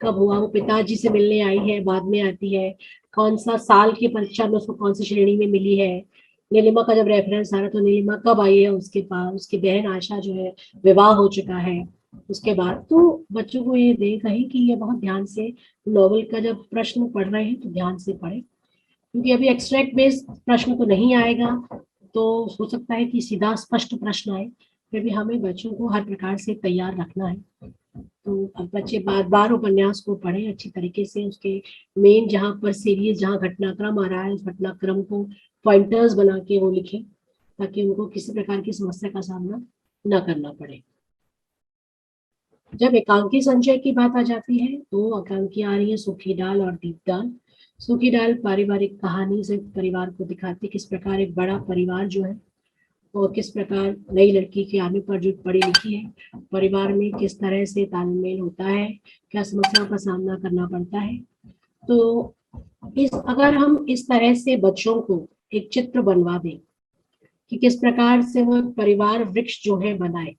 कब हुआ, वो पिताजी से मिलने आई है, बाद में आती है, कौन सा साल की परीक्षा में उसको कौन सी श्रेणी में मिली है। नीलिमा का जब रेफरेंस आ रहा तो नीलिमा कब आई है उसके पास, उसकी बहन आशा जो है विवाह हो चुका है उसके बाद। तो बच्चों को ये देख कहीं कि ये बहुत ध्यान से नॉवल का जब प्रश्न पढ़ रहे हैं तो ध्यान से पढ़े, क्योंकि अभी एक्सट्रैक्ट बेस्ड प्रश्न तो नहीं आएगा, तो हो सकता है कि सीधा स्पष्ट प्रश्न आए। फिर भी हमें बच्चों को हर प्रकार से तैयार रखना है। तो अब बच्चे बार बार उपन्यास को पढ़ें अच्छी तरीके से, उसके मेन जहाँ पर सीरीज जहाँ घटनाक्रम आ रहा है उस घटनाक्रम को पॉइंटर्स बना के वो लिखें, ताकि उनको किसी प्रकार की समस्या का सामना न करना पड़े। जब एकांकी संचय की बात आ जाती है तो एकांकी आ रही है सूखी दाल और दीपदान। सूखी दाल पारिवारिक कहानी से परिवार को दिखाती किस प्रकार एक बड़ा परिवार जो है और किस प्रकार नई लड़की के आने पर जो पढ़ी लिखी है परिवार में किस तरह से तालमेल होता है, क्या समस्याओं का सामना करना पड़ता है। तो अगर हम इस तरह से बच्चों को एक चित्र बनवा दें कि किस प्रकार से वो परिवार वृक्ष जो है बनाए,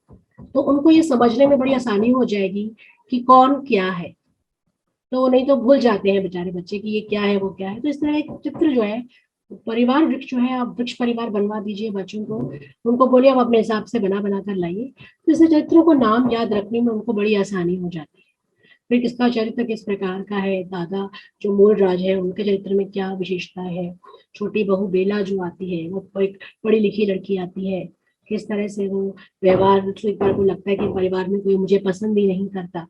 तो उनको ये समझने में बड़ी आसानी हो जाएगी कि कौन क्या है। तो नहीं तो भूल जाते हैं बेचारे बच्चे कि ये क्या है वो क्या है। तो इस तरह एक चित्र जो है परिवार वृक्ष जो है, आप वृक्ष परिवार बनवा दीजिए बच्चों को, उनको बोलिए आप अपने हिसाब से बना बना कर लाइए, तो इस चित्रों को नाम याद रखने में उनको बड़ी आसानी हो जाती है। फिर किसका चरित्र किस प्रकार का है, दादा जो मूल राज है उनके चरित्र में क्या विशेषता है, छोटी बहू बेला जो आती है वो एक पढ़ी लिखी लड़की आती है, किस तरह से वो व्यवहार, तो एक बार को लगता है कि परिवार में कोई मुझे पसंद ही नहीं करता।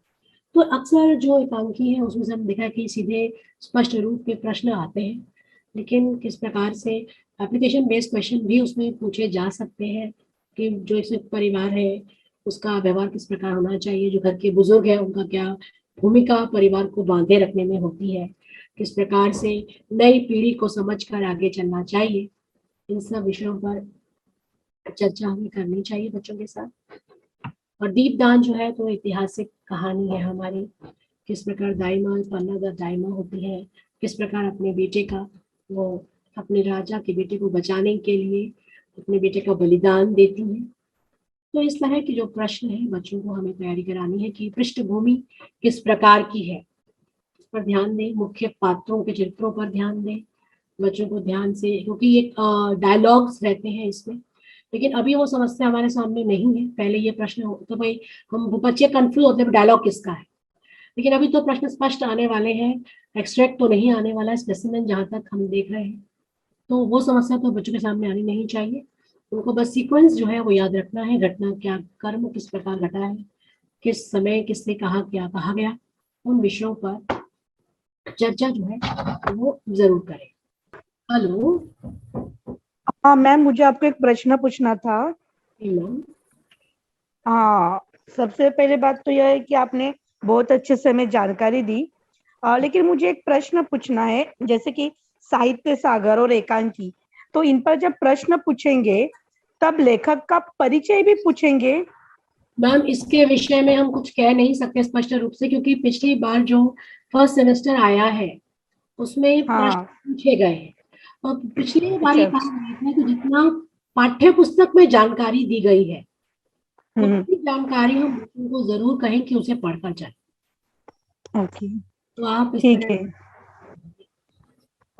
तो अक्सर जो एकांकी है उसमें से हम देखा कि सीधे स्पष्ट रूप के प्रश्न आते हैं, लेकिन किस प्रकार से एप्लीकेशन बेस्ड क्वेश्चन भी उसमें पूछे जा सकते हैं कि जो एक परिवार है उसका व्यवहार किस प्रकार होना चाहिए, जो घर के बुजुर्ग है उनका क्या भूमिका परिवार को बांधे रखने में होती है, किस प्रकार से नई पीढ़ी को समझकर आगे चलना चाहिए। इन सब विषयों पर चर्चा हमें करनी चाहिए बच्चों के साथ। और दीपदान जो है तो ऐतिहासिक कहानी है हमारी, किस प्रकार दाइमा पन्ना दाइमा होती है, किस प्रकार अपने बेटे का वो अपने राजा के बेटे को बचाने के लिए अपने बेटे का बलिदान देती है। तो इस तरह के जो प्रश्न है बच्चों को हमें तैयारी करानी है कि पृष्ठभूमि किस प्रकार की है, इस पर ध्यान दें, मुख्य पात्रों के चरित्रों पर ध्यान दें बच्चों को ध्यान से, क्योंकि एक डायलॉग्स रहते हैं इसमें, लेकिन अभी वो समस्या हमारे सामने नहीं है। पहले ये प्रश्न तो भाई हम बच्चे कंफ्यूज होते हैं डायलॉग किसका है, लेकिन अभी तो प्रश्न स्पष्ट आने वाले हैं, एक्सट्रैक्ट तो नहीं आने वाला है, स्पेसिमेन जहां तक हम देख रहे हैं। तो वो समस्या तो बच्चों के सामने आनी नहीं चाहिए, उनको बस सीक्वेंस जो है वो याद रखना है, घटना क्या, कर्म किस प्रकार घटा है, किस समय किसने कहा क्या कहा गया, उन विषयों पर चर्चा जो है वो जरूर करें। हेलो हाँ मैम, मुझे आपको एक प्रश्न पूछना था। मैम, हाँ, सबसे पहले बात तो यह है कि आपने बहुत अच्छे से हमें जानकारी दी, लेकिन मुझे एक प्रश्न पूछना है। जैसे कि साहित्य सागर और एकांकी, तो इन पर जब प्रश्न पूछेंगे तब लेखक का परिचय भी पूछेंगे? मैम इसके विषय में हम कुछ कह नहीं सकते स्पष्ट रूप से, क्योंकि पिछली बार जो फर्स्ट सेमेस्टर आया है उसमें प्रश्न हाँ, पूछे गए हैं, और पिछली बार अच्छा, ये कहा गया था कि जितना पाठ्य पुस्तक में जानकारी दी गई है उतनी जानकारी हम बच्चों को जरूर कहें कि उसे पढ़कर जाए। ओके, तो आप इस ठीक तरह है,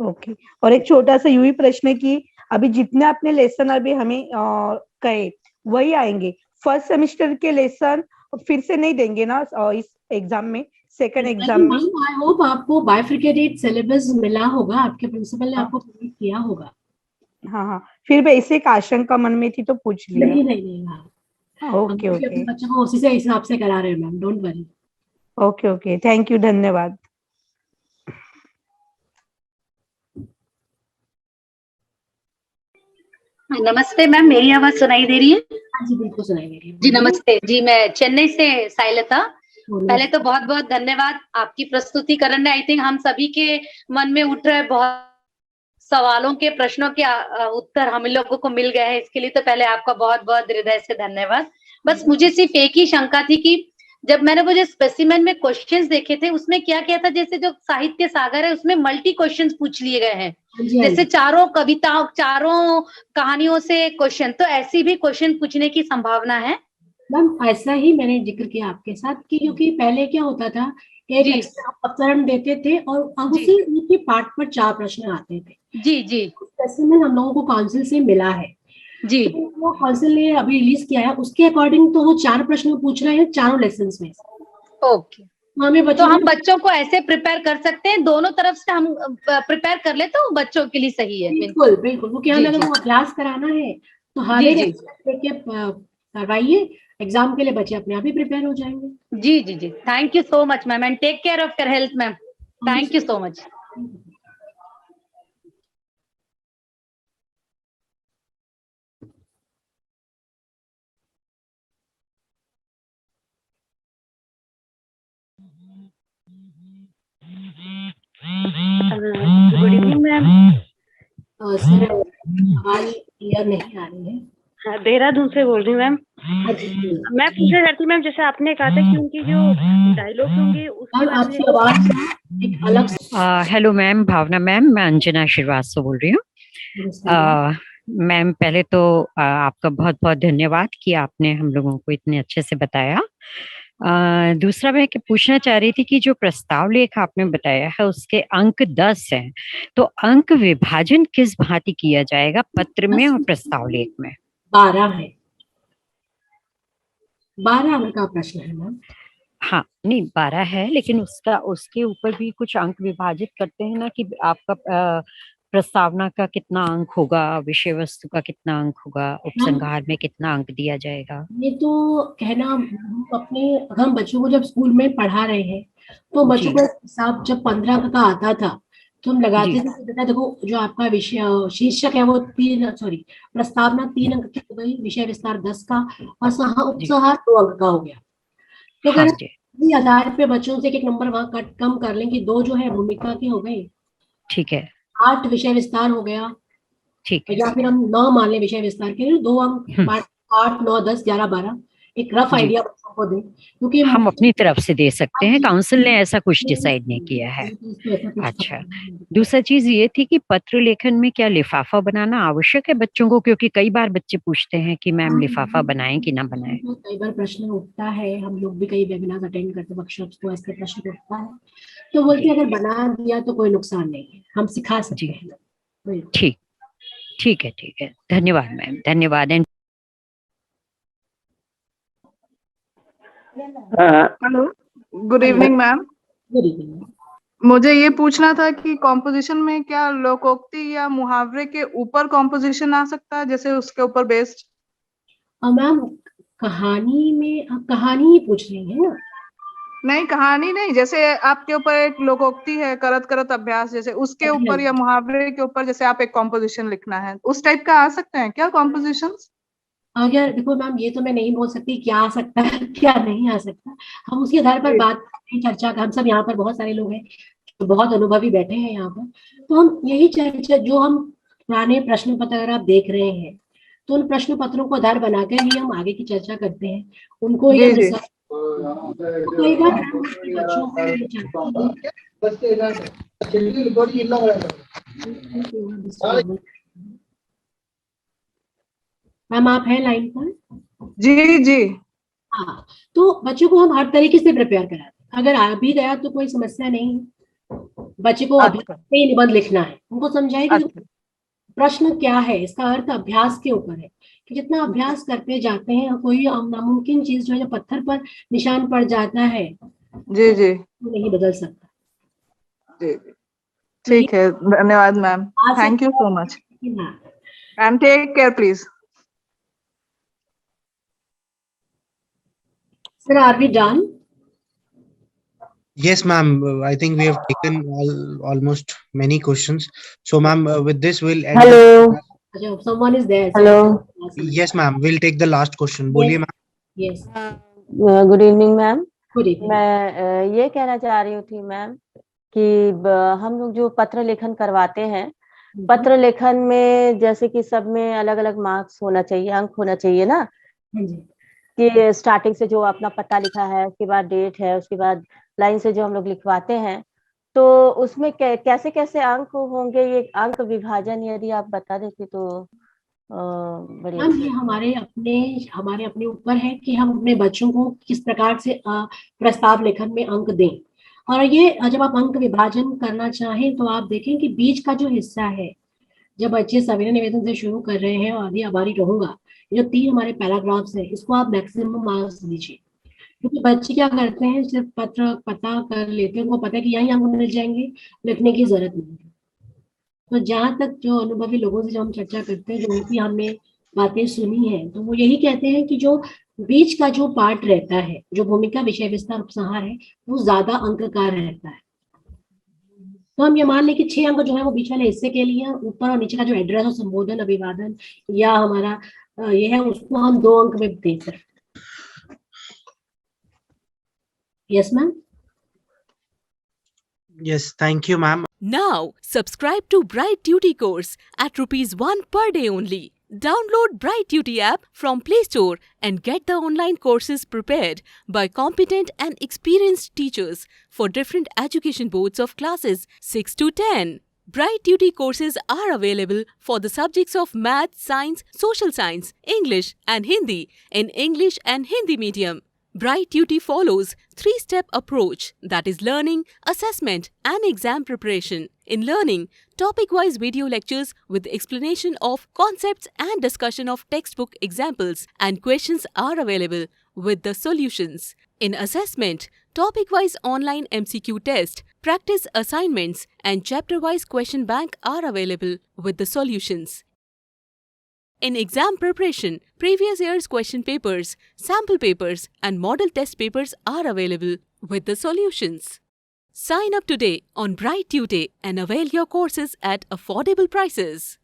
ओके। और एक छोटा सा यूं ही प्रश्न है कि अभी जितने आपने लेसन अभी हमें कहे वही आएंगे, फर्स्ट सेमेस्टर के लेसन फिर से नहीं देंगे ना इस एग्जाम में, सेकंड एग्जाम में? आई होप आपको बाइफर्केटेड सिलेबस मिला होगा, आपके प्रिंसिपल ने हाँ आपको प्रोवाइड किया होगा। हाँ हाँ, फिर भी ऐसे एक आशंका मन में थी तो पूछ लिया। नहीं नहीं नहीं, हाँ हम ओके भी ओके अपने बच्चों को उसी से हिसाब से करा रहे हैं ma'am, don't worry. Okay okay, thank you, धन्यवाद। नमस्ते मैम, मेरी आवाज सुनाई दे रही है? हाँ जी बिल्कुल सुनाई दे रही है। जी नमस्ते जी, मैं चेन्नई से साइलता। बोलिए। पहले तो बहुत बहुत धन्यवाद, आपकी प्रस्तुतिकरण ने आई थिंक हम सभी के मन में उठ रहे बहुत सवालों के, प्रश्नों के उत्तर हम लोगों को मिल गए हैं, इसके लिए तो पहले आपका बहुत बहुत हृदय से धन्यवाद। बस मुझे सिर्फ एक ही शंका थी कि जब मैंने वो जो स्पेसिमेन में क्वेश्चंस देखे थे उसमें क्या क्या था, जैसे जो साहित्य सागर है उसमें मल्टी क्वेश्चंस पूछ लिए गए हैं, जैसे चारों कविताओं, चारों कहानियों से क्वेश्चन, तो ऐसी भी क्वेश्चन पूछने की संभावना है? मैम ऐसा ही मैंने जिक्र किया आपके साथ कि क्योंकि पहले क्या होता था, एक जी। अवतरण देते थे और अब जी। उसी एक ही पार्ट पर 4 प्रश्न आते थे। जी जी स्पेसिमेन हम लोगों को काउंसिल से मिला है, जी तो वो काउंसिल ने अभी रिलीज किया है, उसके अकॉर्डिंग तो वो 4 प्रश्न पूछ रहे हैं चारों लेसन में। ओके, हमें तो बच्चों हम बच्चों को ऐसे प्रिपेयर कर सकते हैं, दोनों तरफ से हम प्रिपेयर कर ले तो बच्चों के लिए सही है। बिल्कुल बिल्कुल, क्योंकि हमें अगर वो अभ्यास कराना है तो हर जी एक जी एस्पेक्ट के करवाइए, एग्जाम के लिए बच्चे अपने आप ही प्रिपेयर हो जाएंगे। जी जी जी, thank you so much ma'am, and take care of your health ma'am. Thank you so much. Good evening ma'am. Sir आवाज क्लियर नहीं आ रही है। देहरादून से बोल रही हूँ मैम। अच्छा, मैं पूछना चाहती हूँ मैम, जैसे आपने कहा था कि उनकी जो डायलॉग होंगे उसके मैम बारे आपकी आवाज ना एक अलग हेलो मैम, भावना मैम, मैं अंजना श्रीवास्तव बोल रही हूँ। से मैम पहले तो आपका बहुत बहुत धन्यवाद कि आपने हम लोगों को इतने अच्छे से बताया। दूसरा मैं पूछना चाह रही थी कि जो प्रस्ताव लेख आपने बताया है उसके अंक 10 हैं, तो अंक विभाजन किस भांति किया जाएगा पत्र में और प्रस्ताव लेख में? 12 है, 12 अंक का प्रश्न है मैम। हाँ, नहीं 12 है, लेकिन उसके ऊपर भी कुछ अंक विभाजित करते हैं ना कि आपका प्रस्तावना का कितना अंक होगा, विषय वस्तु का कितना अंक होगा, उपसंहार में कितना अंक दिया जाएगा। ये तो कहना हम अपने, हम बच्चों को जब स्कूल में पढ़ा रहे हैं तो बच्चों जी को हिसाब जब 15 अंक का आता था तो हम लगाते जी थे कि बेटा देखो जो आपका विषय शीर्षक है वो 3, सॉरी, प्रस्तावना 3 अंक की हो गई, विषय विस्तार 10 का, और जी। उपसंहार 2 अंक का हो गया। तो हाँ अगर जी, इसी आधार पे बच्चों से एक नंबर वहां कट कम कर लें कि 2 जो है भूमिका के हो गए, ठीक है, 8 विषय विस्तार हो गया, ठीक है। या फिर हम 9 मान लें विषय विस्तार के लिए, 2 अंक 8, 9, 10, 11, 12, एक रफ जी, आइडिया बच्चों को दें, क्योंकि हम अपनी तरफ से दे सकते हैं, काउंसिल ने ऐसा कुछ नहीं, डिसाइड नहीं किया है। इसमें ऐसा कुछ था अच्छा, नहीं। दूसरा चीज ये थी कि पत्र लेखन में क्या लिफाफा बनाना आवश्यक है बच्चों को, क्योंकि कई बार बच्चे पूछते हैं कि मैम लिफाफा बनाएं कि ना बनाएं। तो कई बार प्रश्न उठता है, हम लोग भी कई वेबिनार अटेंड करते वर्कशॉप्स को, ऐसे प्रश्न उठता है तो बोलते जी हैं अगर बना दिया तो कोई नुकसान नहीं है, हम सिखा सकते जी, हैं। बिल्कुल। ठीक, ठीक है, धन्यवाद मैम, धन्यवाद। And hello, good evening ma'am. Good evening. मुझे ये पूछना था कि कॉम्पोजिशन में क्या लोकोक्ति या मुहावरे के ऊपर कॉम्पोजिशन आ सकता है, जैसे उसके ऊपर बेस्ड? और मैम कहानी में आप कहानी ही पूछ रही हैं ना? नहीं, कहानी नहीं, जैसे आपके ऊपर एक लोकोक्ति है, करत करत अभ्यास, जैसे उसके ऊपर या मुहावरे के ऊपर जैसे आप एक कॉम्पोजिशन लिखना है, उस टाइप का आ सकते हैं क्या कॉम्पोजिशन? अगर देखो मैम, ये तो मैं नहीं बोल सकती क्या आ सकता है क्या नहीं आ सकता, हम उसके आधार पर बात करते हैं, चर्चा का, हम सब यहाँ पर बहुत सारे लोग हैं, बहुत अनुभवी बैठे हैं यहाँ पर, तो हम यही चर्चा, जो हम पुराने प्रश्न पत्र अगर आप देख रहे हैं तो उन प्रश्न पत्रों को आधार बनाकर ही हम आगे की चर्चा करते हैं, उनको ही हम जी जी। रिसर्च। तो कई बार बच्चों को ये मैम आप हैं लाइन पर? जी जी। हाँ, तो बच्चों को हम हर तरीके से प्रिपेयर कराते हैं, अगर आ भी गया तो कोई समस्या नहीं है, बच्चे को अभी अच्छा निबंध लिखना है, उनको समझाए कि अच्छा। प्रश्न क्या है, इसका अर्थ अभ्यास के ऊपर है कि जितना अभ्यास करते जाते हैं कोई नामुमकिन चीज जो है, जो पत्थर पर निशान पड़ जाता है जी जी वो नहीं बदल सकता। जी। तो ये ठीक है, धन्यवाद मैम, आ थैंक यू सकता सो मच, है कि ना। And take care please. Sir are we done? Yes, ma'am. I think we have taken almost many questions. So, ma'am, with this, we'll end. Hello अच्छा, someone is there. Hello, Yes, ma'am. We'll take the last question. बोलिए Yes. ma'am. Yes. Good evening ma'am. Good evening. मैं ये कहना चाह रही थी ma'am कि हम लोग जो पत्र लेखन करवाते हैं, पत्र लेखन में जैसे कि सब में अलग अलग मार्क्स होना चाहिए, अंक होना चाहिए ना, हाँ जी। कि स्टार्टिंग से जो अपना पता लिखा है, उसके बाद डेट है, उसके बाद लाइन से जो हम लोग लिखवाते हैं, तो उसमें कैसे कैसे अंक होंगे, ये अंक विभाजन यदि आप बता देते तो बढ़िया। मैम ये हमारे अपने ऊपर है कि हम अपने बच्चों को किस प्रकार से प्रस्ताव लेखन में अंक दें, और ये जब आप अंक विभाजन करना चाहें तो आप देखें कि बीच का जो हिस्सा है, जब बच्चे सविनय निवेदन से शुरू कर रहे हैं और आधी आभारी रहूंगा, ये जो 3 हमारे पैराग्राफ्स है, इसको आप मैक्सिमम मार्क्स दीजिए, क्योंकि बच्चे क्या करते हैं, सिर्फ पत्र पता कर लेते हैं, उनको पता है कि यहीं हमको मिल जाएंगे, लिखने की जरूरत नहीं है। तो जहां तक जो अनुभवी लोगों से जब हम चर्चा करते हैं, जो उनकी हमने बातें सुनी है, तो वो यही कहते हैं कि जो बीच का जो पार्ट रहता है, जो भूमिका, विषय विस्तार, उपसंहार है, वो ज्यादा अंक का रहता है। तो हम ये मान लें कि 6 अंक जो है वो बीच वाले हिस्से के लिए, ऊपर और नीचे का जो एड्रेस और संबोधन, अभिवादन या हमारा ये है, उसको हम 2 अंक में दे सकते। Yes ma'am. Yes, thank you, ma'am. Now, subscribe to Bright Duty course at ₹1 per day only. Download Bright Duty app from Play Store and get the online courses prepared by competent and experienced teachers for different education boards of classes 6 to 10. Bright Duty courses are available for the subjects of Math, Science, Social Science, English and Hindi in English and Hindi medium. Bright Duty follows 3-step approach, that is learning, assessment and exam preparation. In learning, topic-wise video lectures with explanation of concepts and discussion of textbook examples and questions are available with the solutions. In assessment, topic-wise online MCQ test, practice assignments and chapter-wise question bank are available with the solutions. In exam preparation, previous year's question papers, sample papers and model test papers are available with the solutions. Sign up today on Bright Tutor and avail your courses at affordable prices.